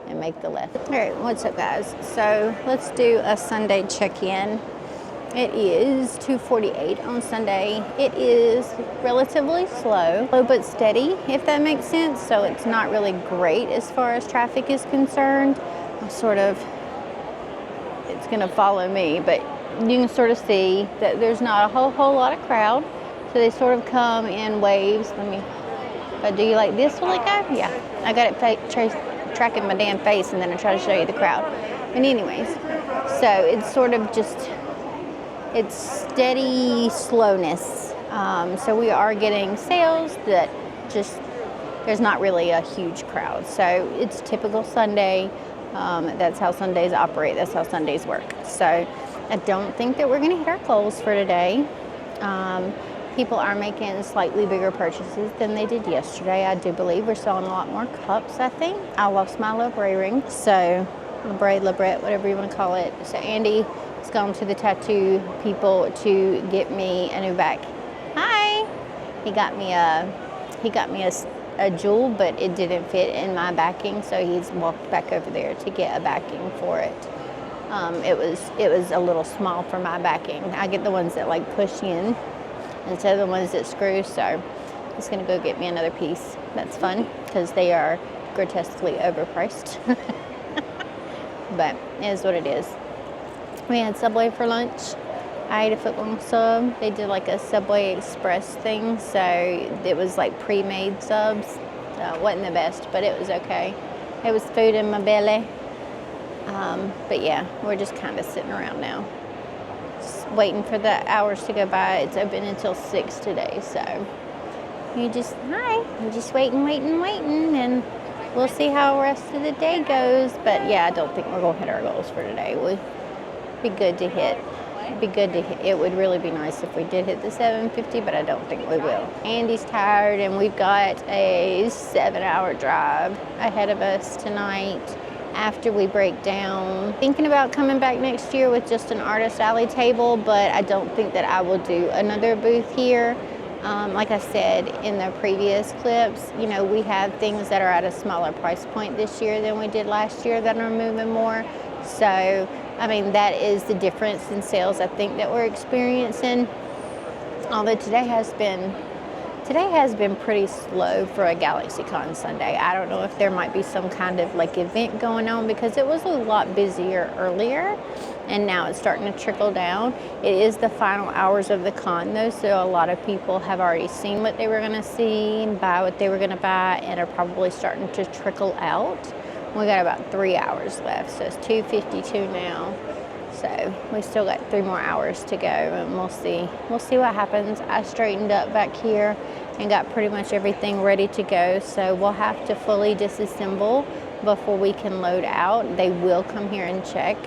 and make the left. All right, what's up guys? So let's do a Sunday check-in. It is 2:48 on Sunday. It is relatively slow but steady, if that makes sense. So it's not really great as far as traffic is concerned. It's gonna follow me, but you can sort of see that there's not a whole lot of crowd. So they sort of come in waves. If I do like this, will it go? Yeah, I got it tracking my damn face and then I try to show you the crowd. But anyways, so it's sort of just, it's steady slowness. So we are getting sales that just, there's not really a huge crowd. So it's typical Sunday. That's how Sundays operate. That's how Sundays work. So I don't think that we're going to hit our goals for today. People are making slightly bigger purchases than they did yesterday. I do believe we're selling a lot more cups, I think. I lost my libre ring, so librette, whatever you want to call it. So Andy has gone to the tattoo people to get me a new back. Hi! He got me a jewel, but it didn't fit in my backing, so he's walked back over there to get a backing for it. It was a little small for my backing. I get the ones that like push in instead of the ones that screw, so he's gonna go get me another piece. That's fun because they are grotesquely overpriced. But it is what it is. We had Subway for lunch. I ate a footlong sub. They did like a Subway Express thing, so it was like pre-made subs. It wasn't the best, but it was okay. It was food in my belly. But yeah, we're just kind of sitting around now, just waiting for the hours to go by. It's open until 6 today, so we're just waiting, and we'll see how the rest of the day goes. But yeah, I don't think we're gonna hit our goals for today. We'd be good to hit. It would really be nice if we did hit the 750, but I don't think we will. Andy's tired, and we've got a 7-hour drive ahead of us tonight. After we break down, thinking about coming back next year with just an artist alley table, but I don't think that I will do another booth here. Like I said in the previous clips, you know, we have things that are at a smaller price point this year than we did last year that are moving more. So, I mean, that is the difference in sales I think that we're experiencing. Although today has been pretty slow for a GalaxyCon Sunday. I don't know if there might be some kind of like event going on because it was a lot busier earlier and now it's starting to trickle down. It is the final hours of the con though, so a lot of people have already seen what they were gonna see, buy what they were gonna buy, and are probably starting to trickle out. We got about 3 hours left, so it's 2:52 now. So we still got 3 more hours to go, and we'll see what happens. I straightened up back here and got pretty much everything ready to go, so we'll have to fully disassemble before we can load out. They will come here and check.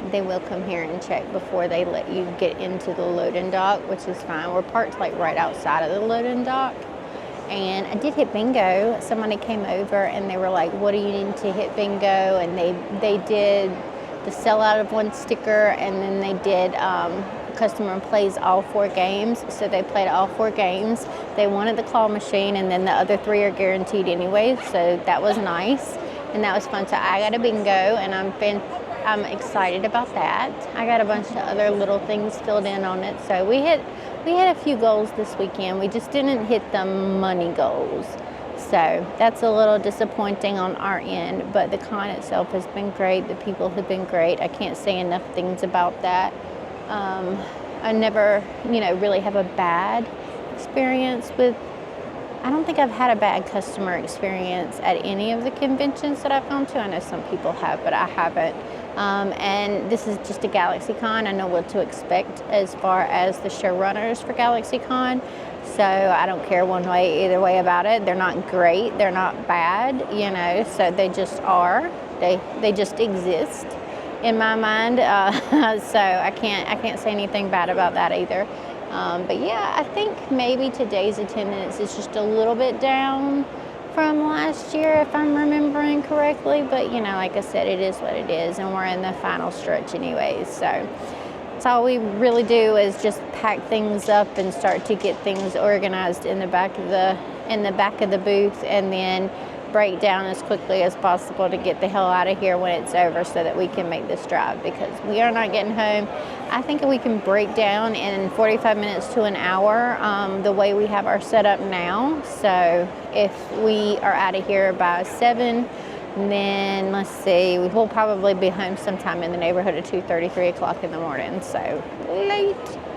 Before they let you get into the loading dock, which is fine. We're parked like right outside of the loading dock. And I did hit bingo. Somebody came over and they were like, what do you need to hit bingo? And they did the sellout of 1 sticker, and then they did customer plays all 4 games. So they played all 4 games. They wanted the claw machine, and then the other 3 are guaranteed anyway. So that was nice, and that was fun. So I got a bingo, and I'm excited about that. I got a bunch of other little things filled in on it. So we hit a few goals this weekend. We just didn't hit the money goals. So that's a little disappointing on our end, but the con itself has been great. The people have been great. I can't say enough things about that. I never, really have a bad experience with, I don't think I've had a bad customer experience at any of the conventions that I've gone to. I know some people have, but I haven't. And this is just a GalaxyCon. I know what to expect as far as the showrunners for GalaxyCon. So I don't care one way, either way about it. They're not great. They're not bad, so they just are. They just exist in my mind. So I can't say anything bad about that either. But yeah, I think maybe today's attendance is just a little bit down from last year, if I'm remembering correctly. But like I said, it is what it is, and we're in the final stretch anyways. So that's all we really do is just pack things up and start to get things organized in the back of the booth, and then break down as quickly as possible to get the hell out of here when it's over so that we can make this drive, because we are not getting home. I think we can break down in 45 minutes to an hour the way we have our setup now. So if we are out of here by 7, then let's see, we'll probably be home sometime in the neighborhood of 2:30, 3 o'clock in the morning. So late,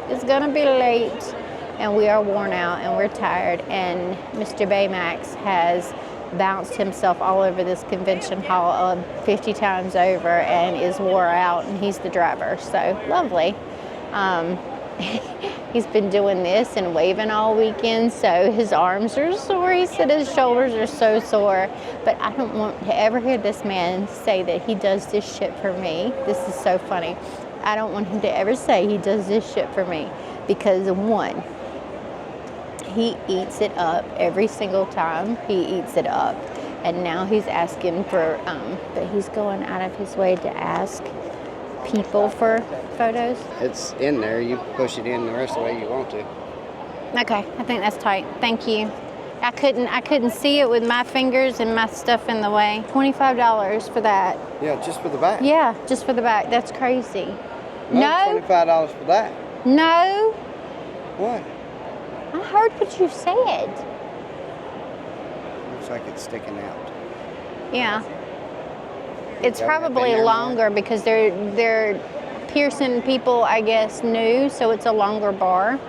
it's gonna be late, and we are worn out and we're tired, and Mr. Baymax has bounced himself all over this convention hall 50 times over and is wore out, and he's the driver. So lovely. He's been doing this and waving all weekend, so his arms are sore. He said his shoulders are so sore, but I don't want to ever hear this man say that he does this shit for me. This is so funny. I don't want him to ever say he does this shit for me, because one, he eats it up every single time. He eats it up, and now he's asking for, but he's going out of his way to ask people for photos. It's in there. You push it in the rest of the way you want to. Okay, I think that's tight. Thank you. I couldn't see it with my fingers and my stuff in the way. $25 for that. Yeah, just for the back. Yeah, just for the back. That's crazy. No. $25 for that. No. What? I heard what you said. Looks like it's sticking out. Yeah. It's Got it probably in there longer because they're piercing people, I guess, new, so it's a longer bar.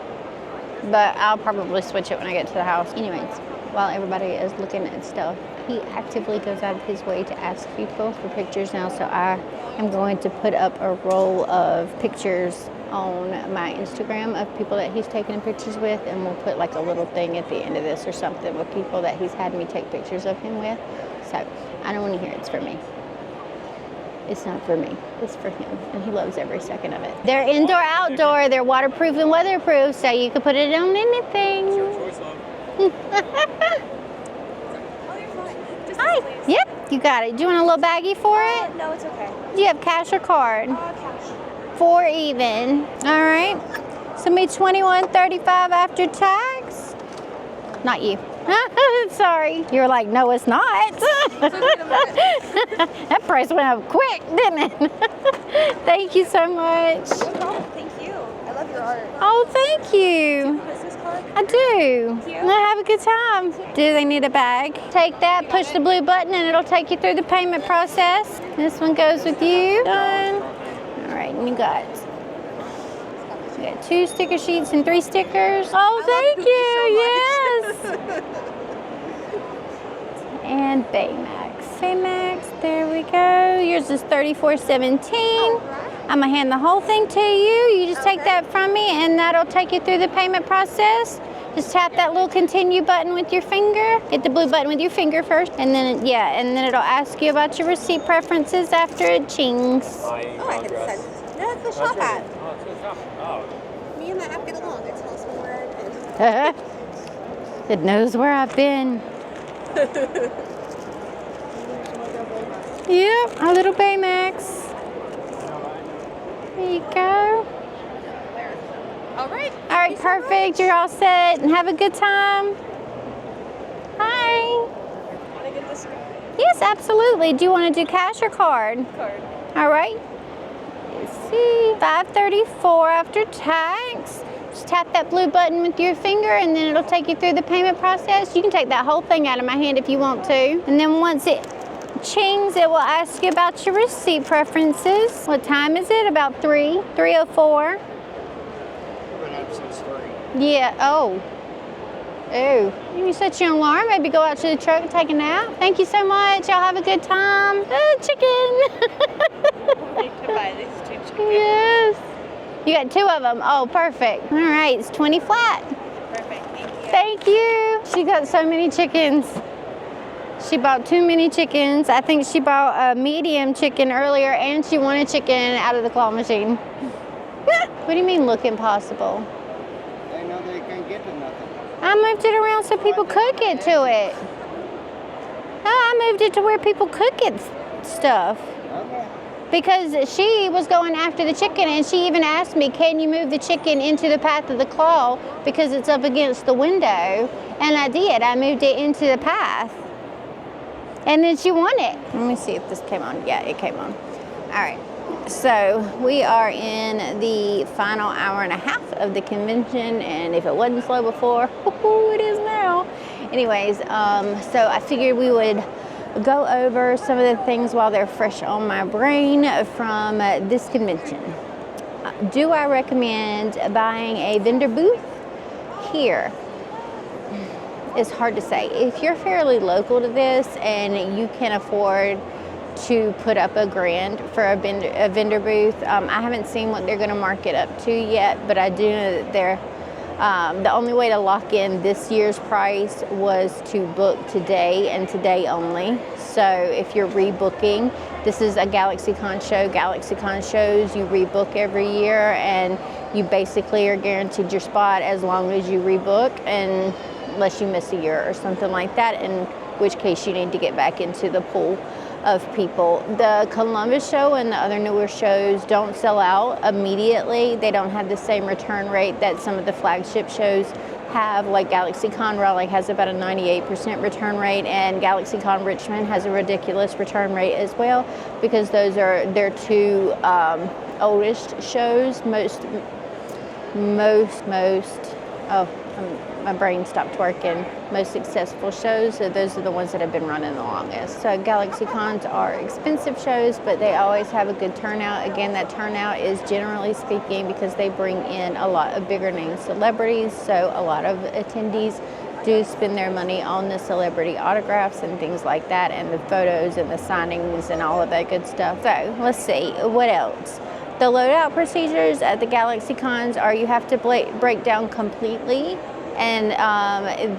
But I'll probably switch it when I get to the house. Anyways, while everybody is looking at stuff, he actively goes out of his way to ask people for pictures now, so I am going to put up a roll of pictures on my Instagram of people that he's taken pictures with, and we'll put like a little thing at the end of this or something with people that he's had me take pictures of him with. So I don't want to hear it's for me. It's not for me, it's for him, and he loves every second of it. They're indoor, outdoor, they're waterproof and weatherproof, so you can put it on anything. It's your choice, love. Hi, yep, you got it. Do you want a little baggie for it? No, it's okay. Do you have cash or card? Cash. 4 even. All right. So me $21.35 after tax. Not you. Sorry. You were like, no, it's not. That price went up quick, didn't it? Thank you so much. No problem. Thank you. I love your art. Oh, thank you. Business card? I do. Thank you. Now have a good time. Do they need a bag? Take that, push the blue button, and it'll take you through the payment process. This one goes with you. Done. All right, and you got 2 sticker sheets and 3 stickers. Oh, thank you. Yes. And Baymax. Baymax, there we go. Yours is $34.17. I'm gonna hand the whole thing to you. You just take that from me, and that'll take you through the payment process. Just tap that little continue button with your finger. Hit the blue button with your finger first, and then it'll ask you about your receipt preferences after it chings. Oh, I can send. No, that's the shop app. Oh, it's the shop. Oh. Me and the app get along. It tells me where I've been. It knows where I've been. Yep, our little Baymax. There you go. All right. All right, perfect. You're all set, and have a good time. Hi. Want to get this Yes, absolutely. Do you want to do cash or card? card? All right. Let's see. $5.34 after tax. Just tap that blue button with your finger and then it'll take you through the payment process. You can take that whole thing out of my hand if you want to. And then once it chings, it will ask you about your receipt preferences. What time is it? About 3:04. Been up since 3. Yeah, oh. Oh, you set your alarm, maybe go out to the truck and take a nap. Thank you so much. Y'all have a good time. Chicken. I need to buy these 2 chickens. Yes. You got 2 of them. Oh, perfect. All right, it's 20 flat. Perfect, thank you. Thank you. She got so many chickens. She bought too many chickens. I think she bought a medium chicken earlier and she won a chicken out of the claw machine. What do you mean look impossible? They know they can't get to nothing. I moved it around so people could get to it. No, I moved it to where people could get stuff. Okay. Because she was going after the chicken and she even asked me, can you move the chicken into the path of the claw because it's up against the window? And I did. I moved it into the path. And then she won it. Let me see if this came on. Yeah, it came on. All right. So we are in the final hour and a half of the convention, and if it wasn't slow before, it is now. Anyways, so I figured we would go over some of the things while they're fresh on my brain from this convention. Do I recommend buying a vendor booth here? It's hard to say. If you're fairly local to this and you can afford to put up $1,000 for a vendor booth. I haven't seen what they're going to mark it up to yet, but I do know that they're the only way to lock in this year's price was to book today and today only. So if you're rebooking, this is a GalaxyCon show. GalaxyCon shows you rebook every year and you basically are guaranteed your spot as long as you rebook, and unless you miss a year or something like that, in which case you need to get back into the pool of people. The Columbus show and the other newer shows don't sell out immediately. They don't have the same return rate that some of the flagship shows have, like GalaxyCon Raleigh has about a 98% return rate, and GalaxyCon Richmond has a ridiculous return rate as well, because those are their 2 oldest shows. My brain stopped working. Most successful shows, so those are the ones that have been running the longest. So GalaxyCons are expensive shows, but they always have a good turnout. Again, that turnout is generally speaking because they bring in a lot of bigger name celebrities, so a lot of attendees do spend their money on the celebrity autographs and things like that, and the photos and the signings and all of that good stuff. So let's see, what else? The loadout procedures at the GalaxyCons are you have to break down completely, and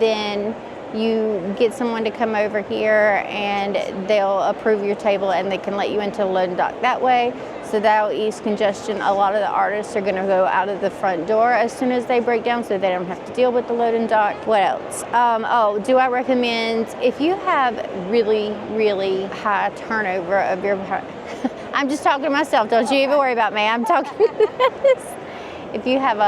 then you get someone to come over here and they'll approve your table and they can let you into the loading dock that way. So that'll ease congestion. A lot of the artists are going to go out of the front door as soon as they break down so they don't have to deal with the loading dock. What else? Do I recommend, if you have really, really high turnover of your... I'm just talking to myself. Don't you even worry about me. I'm talking to this. If you have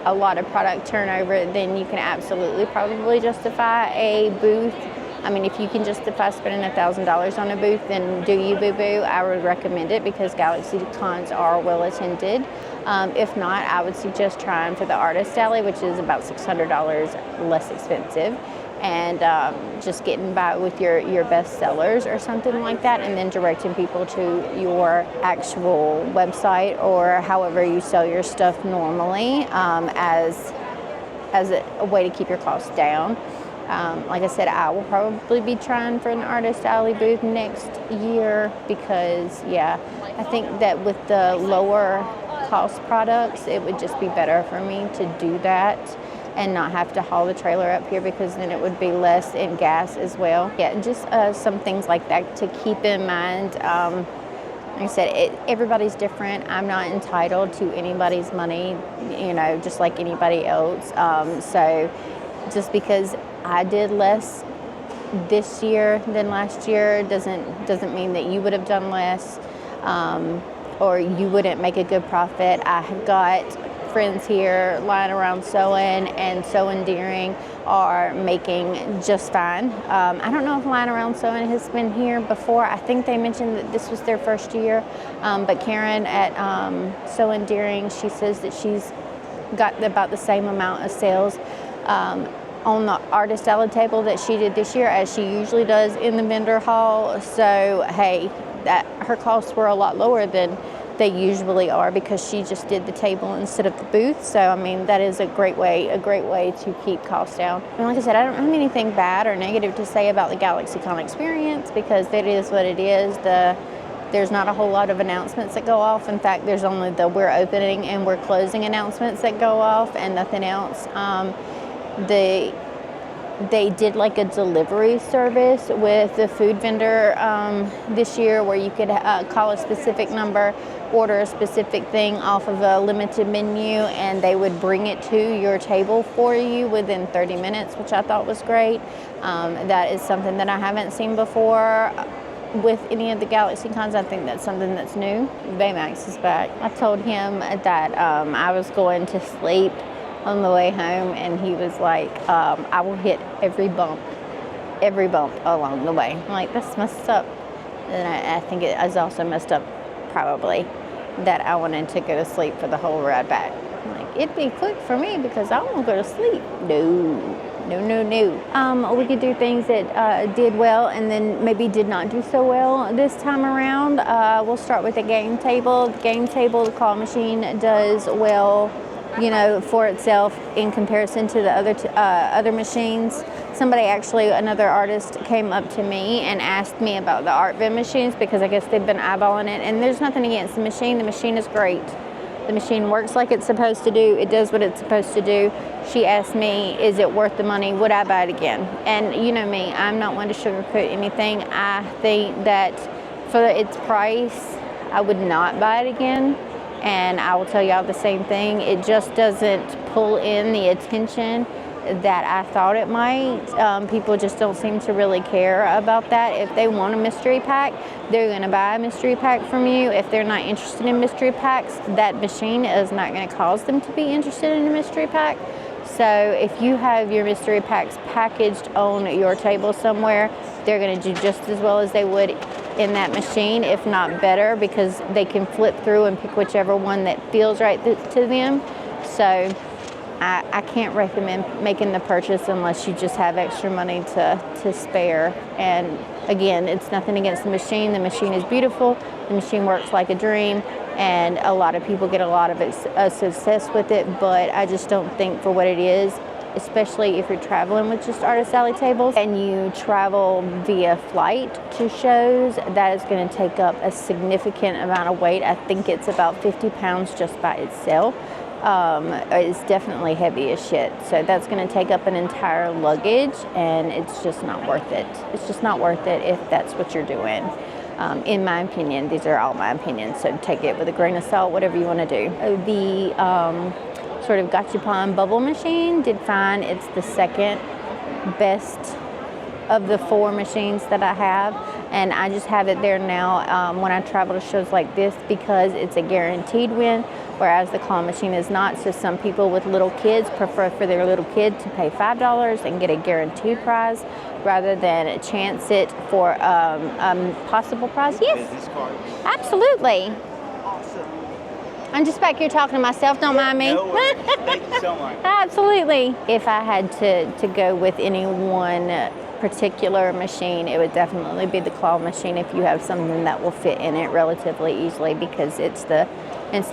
a lot of product turnover, then you can absolutely probably justify a booth. I mean, if you can justify spending $1,000 on a booth, then do you, boo-boo. I would recommend it because GalaxyCons are well attended. If not, I would suggest trying for the Artist Alley, which is about $600 less expensive, and just getting by with your best sellers or something like that, and then directing people to your actual website or however you sell your stuff normally, as a way to keep your costs down. Like I said, I will probably be trying for an Artist Alley booth next year because, yeah, I think that with the lower cost products, it would just be better for me to do that and not have to haul the trailer up here, because then it would be less in gas as well. Yeah, just some things like that to keep in mind. Like I said, everybody's different. I'm not entitled to anybody's money, just like anybody else. So just because I did less this year than last year doesn't mean that you would have done less, or you wouldn't make a good profit. I have got friends here lying around sewing, and Sew Endearing are making just fine. I don't know if Lying Around Sewing has been here before. I think they mentioned that this was their first year, but Karen at Sew Endearing, she says that she's got about the same amount of sales on the artist alley table that she did this year as she usually does in the vendor hall. So hey, that her costs were a lot lower than they usually are because she just did the table instead of the booth. So I mean, that is a great way to keep costs down. And like I said, I don't have anything bad or negative to say about the GalaxyCon experience because it is what it is. There's not a whole lot of announcements that go off. In fact, there's only the we're opening and we're closing announcements that go off and nothing else. They did like a delivery service with the food vendor this year where you could call a specific number, order a specific thing off of a limited menu, and they would bring it to your table for you within 30 minutes, which I thought was great. That is something that I haven't seen before with any of the GalaxyCons. I think that's something that's new. Baymax is back. I told him that I was going to sleep on the way home, and he was like, I will hit every bump along the way. I'm like, that's messed up. And I think it is also messed up probably that I wanted to go to sleep for the whole ride back. I'm like, it'd be quick for me because I won't go to sleep. No. We could do things that did well and then maybe did not do so well this time around. We'll start with the game table. The game table, the claw machine does well, you know, for itself in comparison to the other machines. Another artist came up to me and asked me about the art bin machines because I guess they've been eyeballing it, and there's nothing against the machine. The machine is great. The machine works like it's supposed to do. It does what it's supposed to do. She asked me, is it worth the money? Would I buy it again? And you know me, I'm not one to sugarcoat anything. I think that for its price, I would not buy it again. And I will tell y'all the same thing. It just doesn't pull in the attention that I thought it might. People just don't seem to really care about that. If they want a mystery pack, they're gonna buy a mystery pack from you. If they're not interested in mystery packs, that machine is not gonna cause them to be interested in a mystery pack. So if you have your mystery packs packaged on your table somewhere, they're gonna do just as well as they would in that machine, if not better, because they can flip through and pick whichever one that feels right to them. So I can't recommend making the purchase unless you just have extra money to spare. And again, it's nothing against the machine. The machine is beautiful. The machine works like a dream, and a lot of people get a lot of success with it, but I just don't think for what it is, especially if you're traveling with just artist alley tables and you travel via flight to shows, that is going to take up a significant amount of weight. I think it's about 50 pounds just by itself. It's definitely heavy as shit. So that's going to take up an entire luggage, and it's just not worth it. It's just not worth it if that's what you're doing. In my opinion, these are all my opinions, so take it with a grain of salt, whatever you want to do. The sort of gachapon bubble machine did fine. It's the second best of the 4 machines that I have, and I just have it there now when I travel to shows like this because it's a guaranteed win, whereas the claw machine is not. So some people with little kids prefer for their little kid to pay $5 and get a guaranteed prize rather than chance it for a possible prize. Yes, Business cards. absolutely. Awesome. I'm just back here talking to myself, don't mind me. No worries. Thank you so much. Absolutely. If I had to go with any one particular machine, it would definitely be the claw machine if you have something that will fit in it relatively easily, because it's the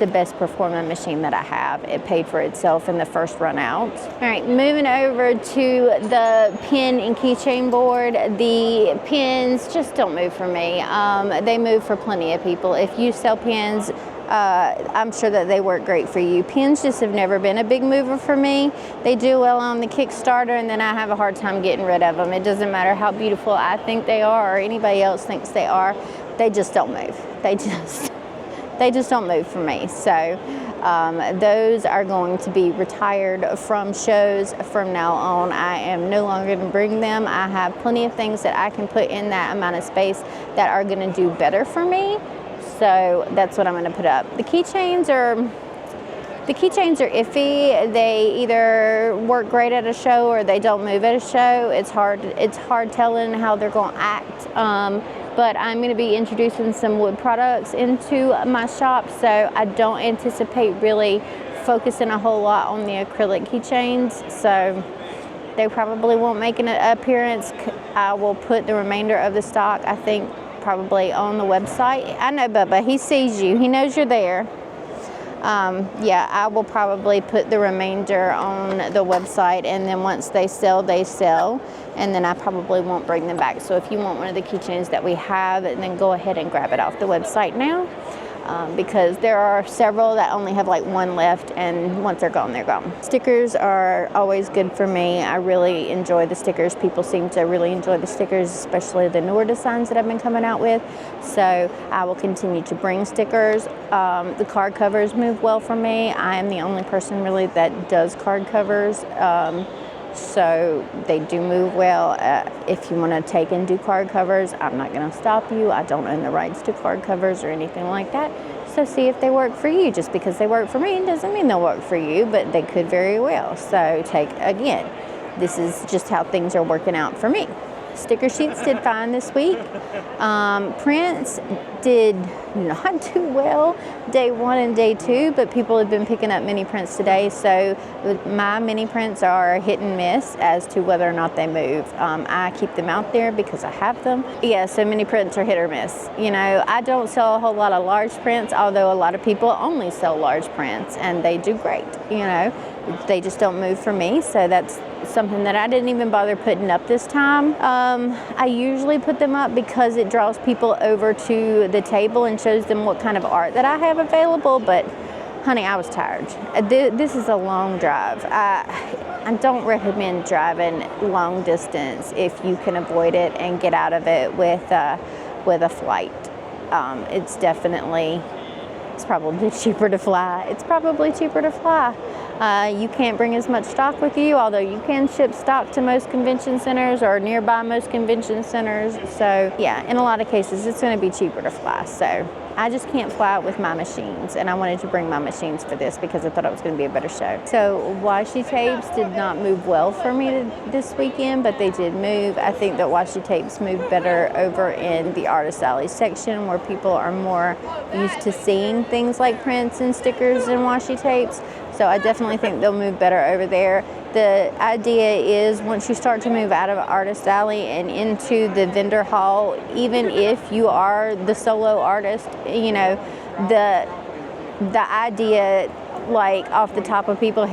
best performing machine that I have. It paid for itself in the first run out. All right, moving over to the pin and keychain board. The pins just don't move for me. They move for plenty of people. If you sell pins, I'm sure that they work great for you. Pins just have never been a big mover for me. They do well on the Kickstarter, and then I have a hard time getting rid of them. It doesn't matter how beautiful I think they are or anybody else thinks they are. They just don't move. They just don't move for me. So those are going to be retired from shows from now on. I am no longer going to bring them. I have plenty of things that I can put in that amount of space that are going to do better for me. So that's what I'm going to put up. The keychains are iffy. They either work great at a show or they don't move at a show. It's hard telling how they're going to act. But I'm going to be introducing some wood products into my shop, so I don't anticipate really focusing a whole lot on the acrylic keychains, so they probably won't make an appearance. I will put the remainder of the stock, I think, probably on the website. I know Bubba, he sees you, he knows you're there. Yeah, I will probably put the remainder on the website, and then once they sell, and then I probably won't bring them back. So if you want one of the keychains that we have, then go ahead and grab it off the website now, because there are several that only have like one left, and once they're gone, they're gone. Stickers are always good for me. I really enjoy the stickers. People seem to really enjoy the stickers, especially the newer designs that I've been coming out with. So I will continue to bring stickers. The card covers move well for me. I am the only person really that does card covers. So they do move well. If you want to take and do card covers, I'm not going to stop you. I don't own the rights to card covers or anything like that. So see if they work for you. Just because they work for me doesn't mean they'll work for you, but they could very well. So again, this is just how things are working out for me. Sticker sheets did fine this week. Prints did not do well day 1 and day 2, but people have been picking up mini prints today, so my mini prints are hit and miss as to whether or not they move. I keep them out there because I have them. Yeah, so mini prints are hit or miss. You know, I don't sell a whole lot of large prints, although a lot of people only sell large prints, and they do great, you know. They just don't move for me, so that's something that I didn't even bother putting up this time. I usually put them up because it draws people over to the table and shows them what kind of art that I have available, but honey, I was tired. This is a long drive. I don't recommend driving long distance if you can avoid it and get out of it with a flight. It's probably cheaper to fly. It's probably cheaper to fly. You can't bring as much stock with you, although you can ship stock to most convention centers or nearby most convention centers. So yeah, in a lot of cases, it's going to be cheaper to fly. So I just can't fly with my machines, and I wanted to bring my machines for this because I thought it was going to be a better show. So washi tapes did not move well for me this weekend, but they did move. I think that washi tapes move better over in the Artist Alley section, where people are more used to seeing things like prints and stickers and washi tapes. So I definitely think they'll move better over there. The idea is once you start to move out of Artist Alley and into the vendor hall, even if you are the solo artist, you know, the idea, like off the top of people's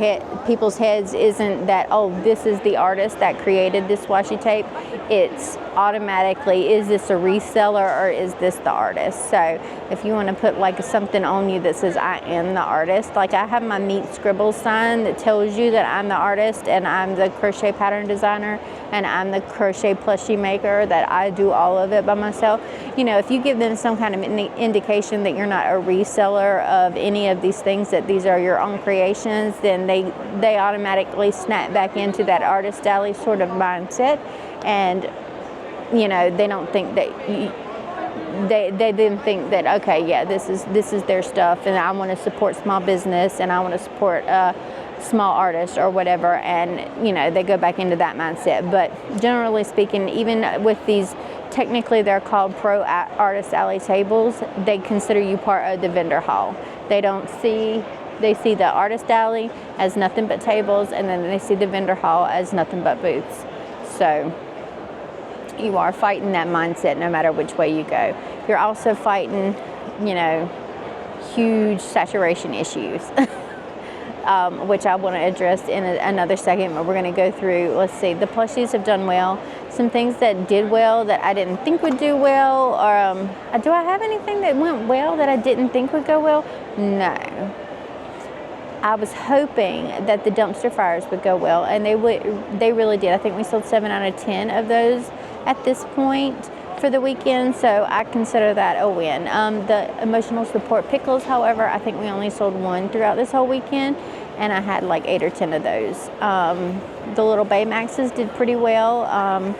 heads, isn't that, oh, this is the artist that created this washi tape. It's automatically, is this a reseller or is this the artist? So if you want to put like something on you that says I am the artist, like I have my Meet Scribbles sign that tells you that I'm the artist and I'm the crochet pattern designer and I'm the crochet plushie maker, that I do all of it by myself. You know, if you give them some kind of indication that you're not a reseller of any of these things, that these are your own creations, then they automatically snap back into that Artist Alley sort of mindset, and you know, they don't think that they then think that, okay, yeah, this is their stuff, and I want to support small business and I want to support small artists or whatever, and you know, they go back into that mindset. But generally speaking, even with these, technically they're called Pro Artist Alley tables, they consider you part of the vendor hall. They see the Artist Alley as nothing but tables, and then they see the vendor hall as nothing but booths. So you are fighting that mindset no matter which way you go. You're also fighting, you know, huge saturation issues, which I want to address in another segment, but we're going to go through. Let's see, the plushies have done well. Some things that did well that I didn't think would do well, or do I have anything that went well that I didn't think would go well? No. I was hoping that the dumpster fires would go well, and they really did. I think we sold 7 out of 10 of those at this point for the weekend, so I consider that a win. The emotional support pickles, however, I think we only sold 1 throughout this whole weekend, and I had like 8 or 10 of those. The little Baymaxes did pretty well.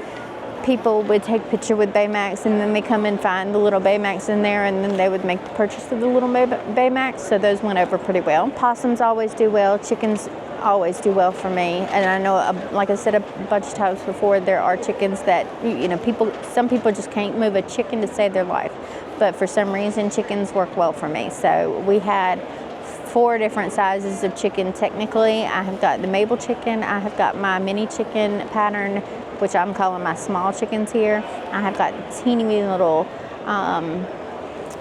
People would take a picture with Baymax, and then they come and find the little Baymax in there, and then they would make the purchase of the little Baymax, so those went over pretty well. Possums always do well. Chickens always do well for me, and I know, like I said a bunch of times before, there are chickens that, you know, some people just can't move a chicken to save their life, but for some reason chickens work well for me. So we had 4 different sizes of chicken technically. I have got the Mabel chicken, I have got my mini chicken pattern, which I'm calling my small chickens here. I have got teeny weeny little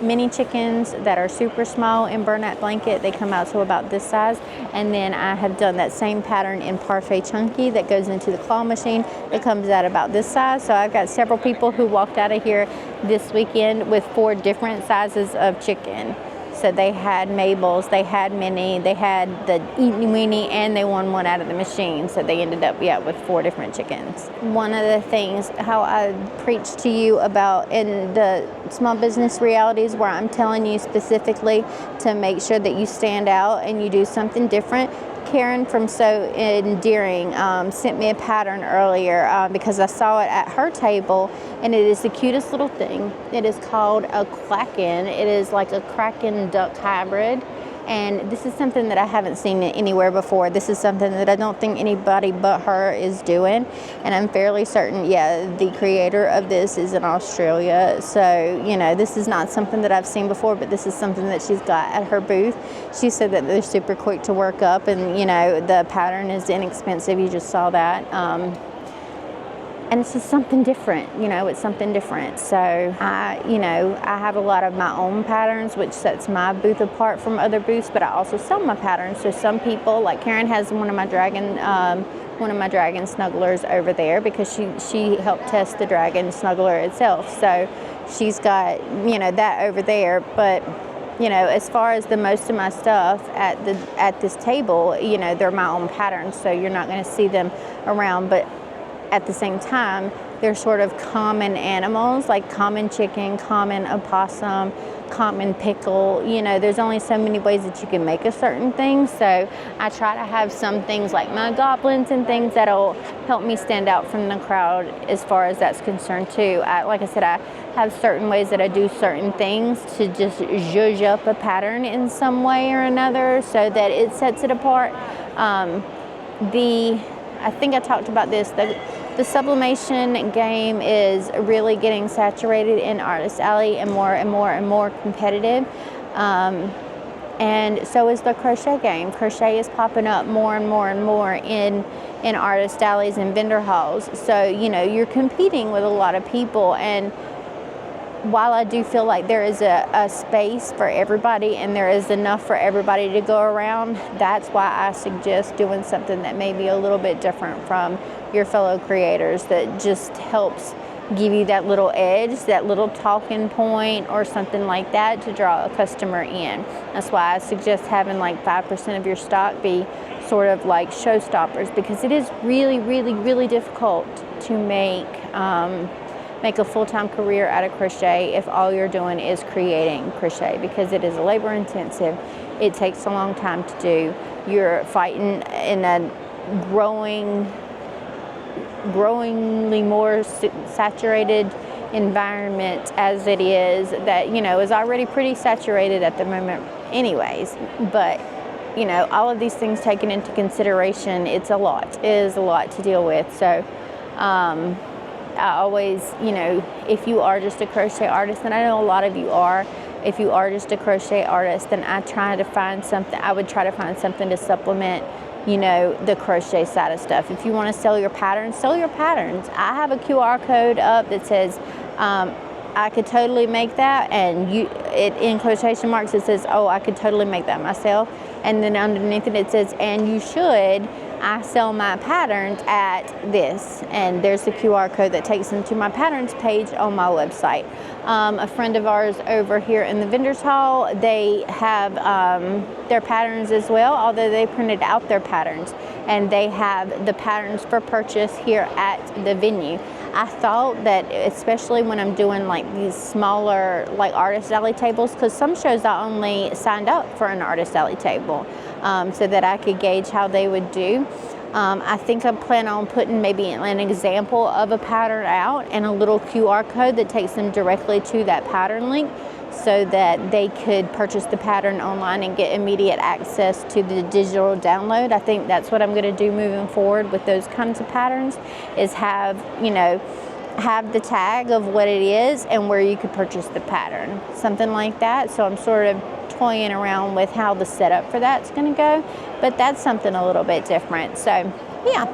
mini chickens that are super small in burlap blanket. They come out to about this size. And then I have done that same pattern in parfait chunky that goes into the claw machine. It comes out about this size. So I've got several people who walked out of here this weekend with 4 different sizes of chicken. So they had Mabel's, they had mini, they had the eeny weeny, and they won one out of the machine. So they ended up, with 4 different chickens. One of the things, how I preach to you about in the small business realities, where I'm telling you specifically to make sure that you stand out and you do something different. Karen from So Endearing sent me a pattern earlier because I saw it at her table, and it is the cutest little thing. It is called a Kraken. It is like a Kraken duck hybrid, and this is something that I haven't seen anywhere before. This is something that I don't think anybody but her is doing, and I'm fairly certain, the creator of this is in Australia. So, this is not something that I've seen before, but this is something that she's got at her booth. She said that they're super quick to work up, and, the pattern is inexpensive. You just saw that. And it's just something different, it's something different. So I have a lot of my own patterns, which sets my booth apart from other booths, but I also sell my patterns. So some people, like Karen has one of my dragon snugglers over there because she helped test the dragon snuggler itself. So she's got, that over there. But, as far as the most of my stuff at this table, they're my own patterns. So you're not going to see them around, but at the same time, they're sort of common animals, like common chicken, common opossum, common pickle. There's only so many ways that you can make a certain thing. So I try to have some things like my goblins and things that'll help me stand out from the crowd as far as that's concerned too. Like I said, I have certain ways that I do certain things to just zhuzh up a pattern in some way or another so that it sets it apart. I think I talked about this. The sublimation game is really getting saturated in Artist Alley and more and more and more competitive. And so is the crochet game. Crochet is popping up more and more and more in Artist Alleys and vendor halls. So, you're competing with a lot of people, and while I do feel like there is a space for everybody and there is enough for everybody to go around, that's why I suggest doing something that may be a little bit different from your fellow creators, that just helps give you that little edge, that little talking point or something like that to draw a customer in. That's why I suggest having like 5% of your stock be sort of like showstoppers, because it is really, really, really difficult to make a full-time career out of crochet if all you're doing is creating crochet, because it is labor intensive. It takes a long time to do. You're fighting in a growingly more saturated environment as it is, that is already pretty saturated at the moment anyways. But all of these things taken into consideration, it is a lot to deal with. So I always, if you are just a crochet artist, and I know a lot of you are, if you are just a crochet artist, then I would try to find something to supplement, the crochet side of stuff. If you want to sell your patterns, sell your patterns. I have a QR code up that says, I could totally make that, and in quotation marks it says, oh, I could totally make that myself. And then underneath it says, and you should. I sell my patterns at this, and there's the QR code that takes them to my patterns page on my website. A friend of ours over here in the vendors hall, they have their patterns as well, although they printed out their patterns, and they have the patterns for purchase here at the venue. I thought that, especially when I'm doing like these smaller like Artist Alley tables, because some shows I only signed up for an Artist Alley table so that I could gauge how they would do. I think I plan on putting maybe an example of a pattern out and a little QR code that takes them directly to that pattern link, so that they could purchase the pattern online and get immediate access to the digital download. I think that's what I'm going to do moving forward with those kinds of patterns, is have, have the tag of what it is and where you could purchase the pattern, something like that. So I'm sort of toying around with how the setup for that's going to go, but that's something a little bit different. So yeah,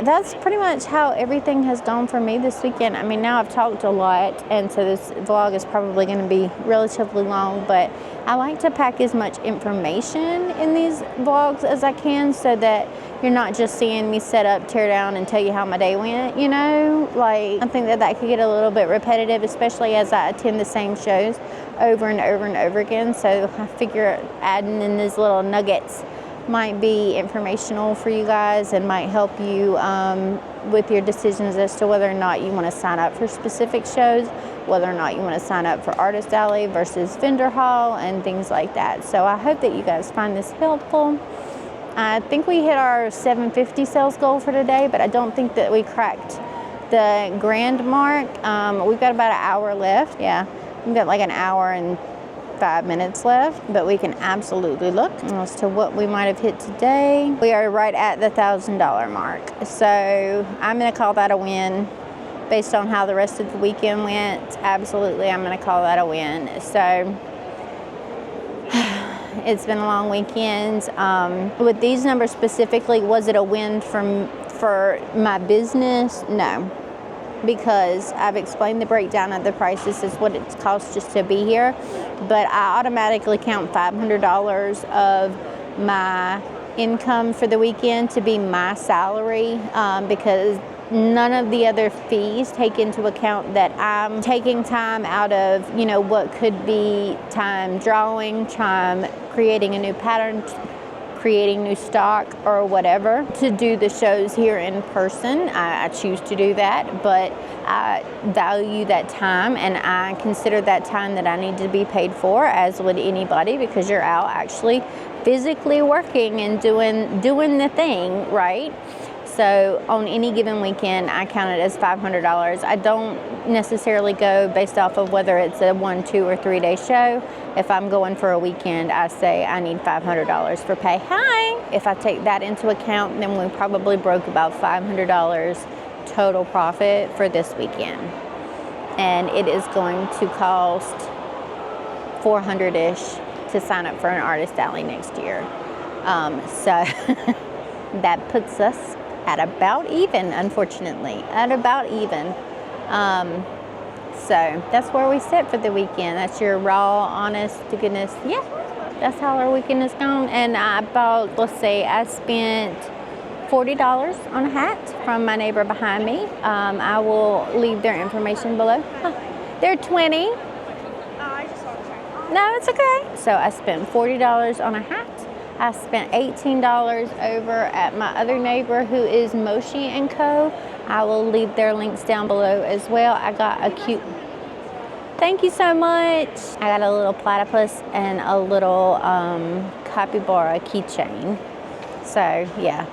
that's pretty much how everything has gone for me this weekend. I mean, now I've talked a lot, and so this vlog is probably going to be relatively long, but I like to pack as much information in these vlogs as I can, so that you're not just seeing me set up, tear down, and tell you how my day went, you know? Like, I think that that could get a little bit repetitive, especially as I attend the same shows over and over and over again. So I figure adding in these little nuggets might be informational for you guys and might help you with your decisions as to whether or not you want to sign up for specific shows, whether or not you want to sign up for Artist Alley versus Vendor Hall and things like that. So I hope that you guys find this helpful. I think we hit our 750 sales goal for today, but I don't think that we cracked the grand mark. We've got about an hour left. Yeah, we've got like an hour and 5 minutes left, but we can absolutely look as to what we might have hit today. We are right at the $1,000 mark. So I'm gonna call that a win based on how the rest of the weekend went. Absolutely, I'm gonna call that a win. So it's been a long weekend. With these numbers specifically, was it a win for my business? No, because I've explained the breakdown of the price. This is what it costs just to be here, but I automatically count $500 of my income for the weekend to be my salary, because none of the other fees take into account that I'm taking time out of, you know, what could be time drawing, time creating a new pattern, creating new stock or whatever to do the shows here in person. I choose to do that, but I value that time and I consider that time that I need to be paid for, as would anybody, because you're out actually physically working and doing the thing, right? So on any given weekend, I count it as $500. I don't necessarily go based off of whether it's a 1, 2, or 3 day show. If I'm going for a weekend, I say I need $500 for pay. Hi! If I take that into account, then we probably broke about $500 total profit for this weekend. And it is going to cost $400-ish to sign up for an Artist Alley next year. So that puts us at about even, unfortunately, at about even. So that's where we sit for the weekend. That's your raw, honest to goodness. Yeah, that's how our weekend has gone. And I bought, let's say, I spent $40 on a hat from my neighbor behind me. I will leave their information below. They're 20. I just saw the train. No, it's okay. So I spent $40 on a hat. I spent $18 over at my other neighbor who is Moshi & Co. I will leave their links down below as well. I got a cute, thank you so much. I got a little platypus and a little capybara keychain. So yeah,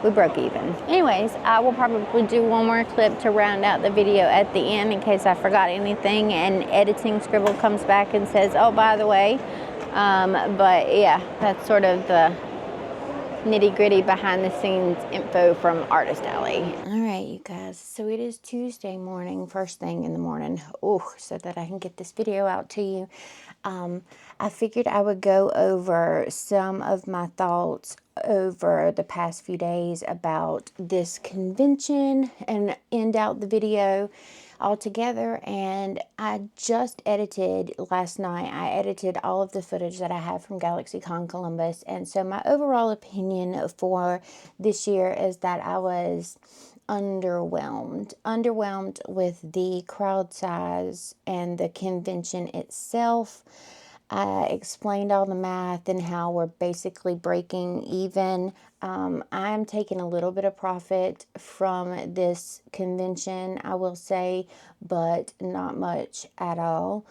we broke even. Anyways, I will probably do one more clip to round out the video at the end in case I forgot anything and Editing Scribble comes back and says, oh, by the way. But yeah, that's sort of the nitty-gritty behind the scenes info from Artist Alley. All right, you guys, so it is Tuesday morning, first thing in the morning, so that I can get this video out to you. I figured I would go over some of my thoughts over the past few days about this convention and end out the video altogether. And I just edited last night. I edited all of the footage that I have from GalaxyCon Columbus, and so my overall opinion for this year is that I was underwhelmed with the crowd size and the convention itself. I explained all the math and how we're basically breaking even. I'm taking a little bit of profit from this convention, I will say, but not much at all.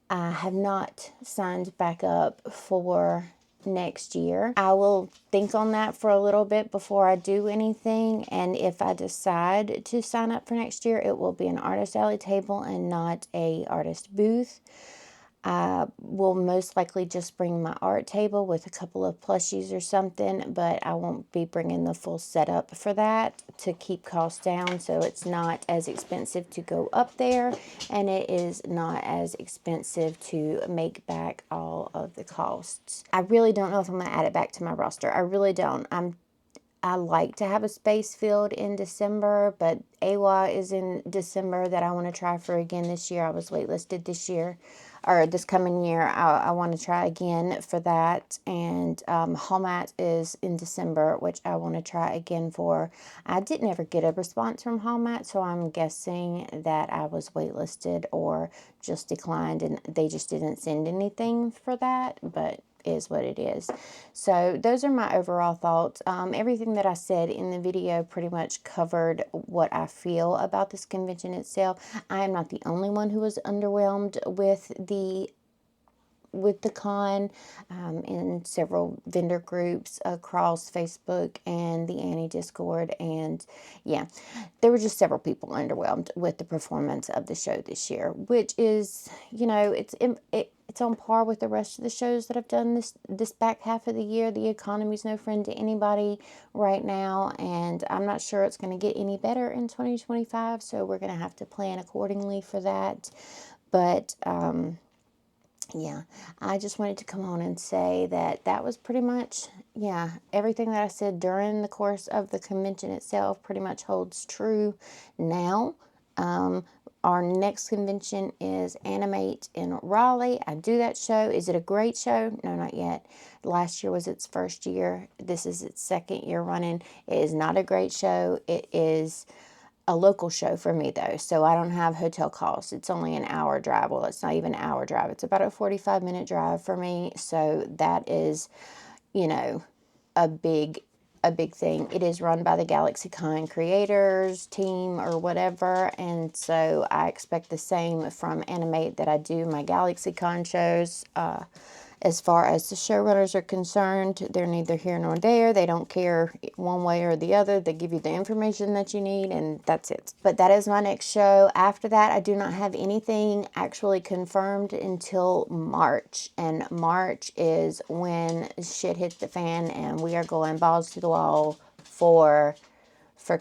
I have not signed back up for next year. I will think on that for a little bit before I do anything, and if I decide to sign up for next year, it will be an Artist Alley table and not a artist booth. I will most likely just bring my art table with a couple of plushies or something, but I won't be bringing the full setup for that to keep costs down, so it's not as expensive to go up there, and it is not as expensive to make back all of the costs. I really don't know if I'm going to add it back to my roster. I really don't. I like to have a space filled in December, but AWA is in December that I want to try for again this year. I was waitlisted this year, or this coming year. I want to try again for that. And Hallmat is in December, which I want to try again for. I didn't ever get a response from Hallmat, so I'm guessing that I was waitlisted or just declined, and they just didn't send anything for that, but is what it is. So those are my overall thoughts. Everything that I said in the video pretty much covered what I feel about this convention itself. I am not the only one who was underwhelmed with the con. In several vendor groups across Facebook and the Annie Discord, and yeah, there were just several people underwhelmed with the performance of the show this year, which is, you know, it's on par with the rest of the shows that I've done this back half of the year. The economy's no friend to anybody right now, and I'm not sure it's going to get any better in 2025, so we're going to have to plan accordingly for that. But yeah, I just wanted to come on and say that was pretty much, yeah, everything that I said during the course of the convention itself pretty much holds true now. Our next convention is Animate in Raleigh. I do that show. Is it a great show? No, not yet. Last year was its first year. This is its second year running. It is not a great show. It is a local show for me, though, so I don't have hotel costs. It's only an hour drive. Well, it's not even an hour drive. It's about a 45-minute drive for me, so that is, you know, a big thing. It is run by the GalaxyCon creators team or whatever, and so I expect the same from Animate that I do my GalaxyCon shows. As far as the showrunners are concerned, they're neither here nor there. They don't care one way or the other. They give you the information that you need, and that's it. But that is my next show. After that, I do not have anything actually confirmed until March. And March is when shit hits the fan, and we are going balls to the wall for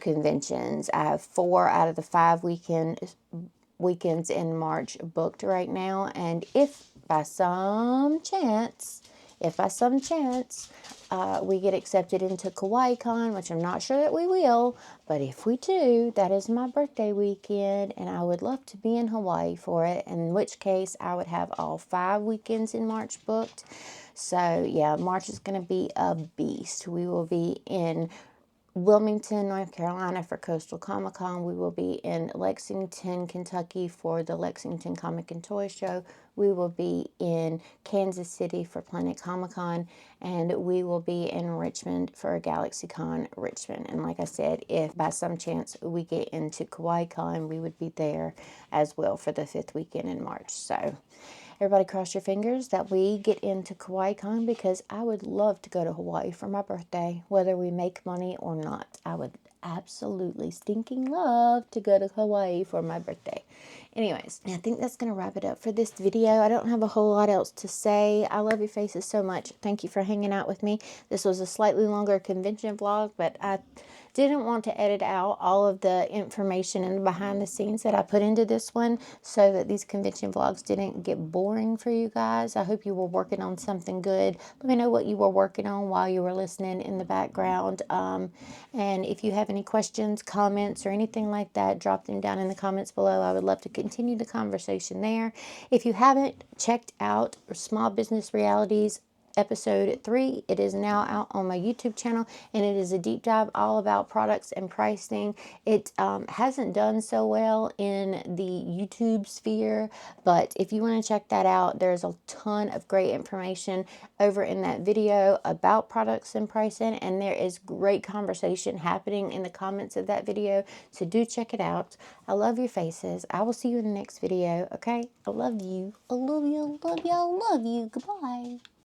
conventions. I have 4 out of the 5 weekends in March booked right now, and if by some chance we get accepted into KawaiiCon, which I'm not sure that we will, but if we do, that is my birthday weekend, and I would love to be in Hawaii for it, in which case I would have all 5 weekends in March booked. So yeah, March is going to be a beast. We will be in Wilmington, North Carolina for Coastal Comic Con. We will be in Lexington, Kentucky for the Lexington Comic and Toy Show. We will be in Kansas City for Planet Comic Con, and we will be in Richmond for GalaxyCon Richmond. And like I said, if by some chance we get into KawaiiCon, we would be there as well for the 5th weekend in March. So everybody cross your fingers that we get into KawaiiCon, because I would love to go to Hawaii for my birthday, whether we make money or not. I would absolutely stinking love to go to Hawaii for my birthday. Anyways, I think that's going to wrap it up for this video. I don't have a whole lot else to say. I love your faces so much. Thank you for hanging out with me. This was a slightly longer convention vlog, but I didn't want to edit out all of the information and behind the scenes that I put into this one, so that these convention vlogs didn't get boring for you guys. I hope you were working on something good. Let me know what you were working on while you were listening in the background. And if you have any questions, comments, or anything like that, drop them down in the comments below. I would love to continue the conversation there. If you haven't checked out Small Business Realities episode 3, it is now out on my YouTube channel, and it is a deep dive all about products and pricing. It hasn't done so well in the YouTube sphere, but if you want to check that out, there's a ton of great information over in that video about products and pricing, and there is great conversation happening in the comments of that video, so do check it out. I love your faces. I will see you in the next video. Okay, I love you. I love you. I love you. I love you. Goodbye.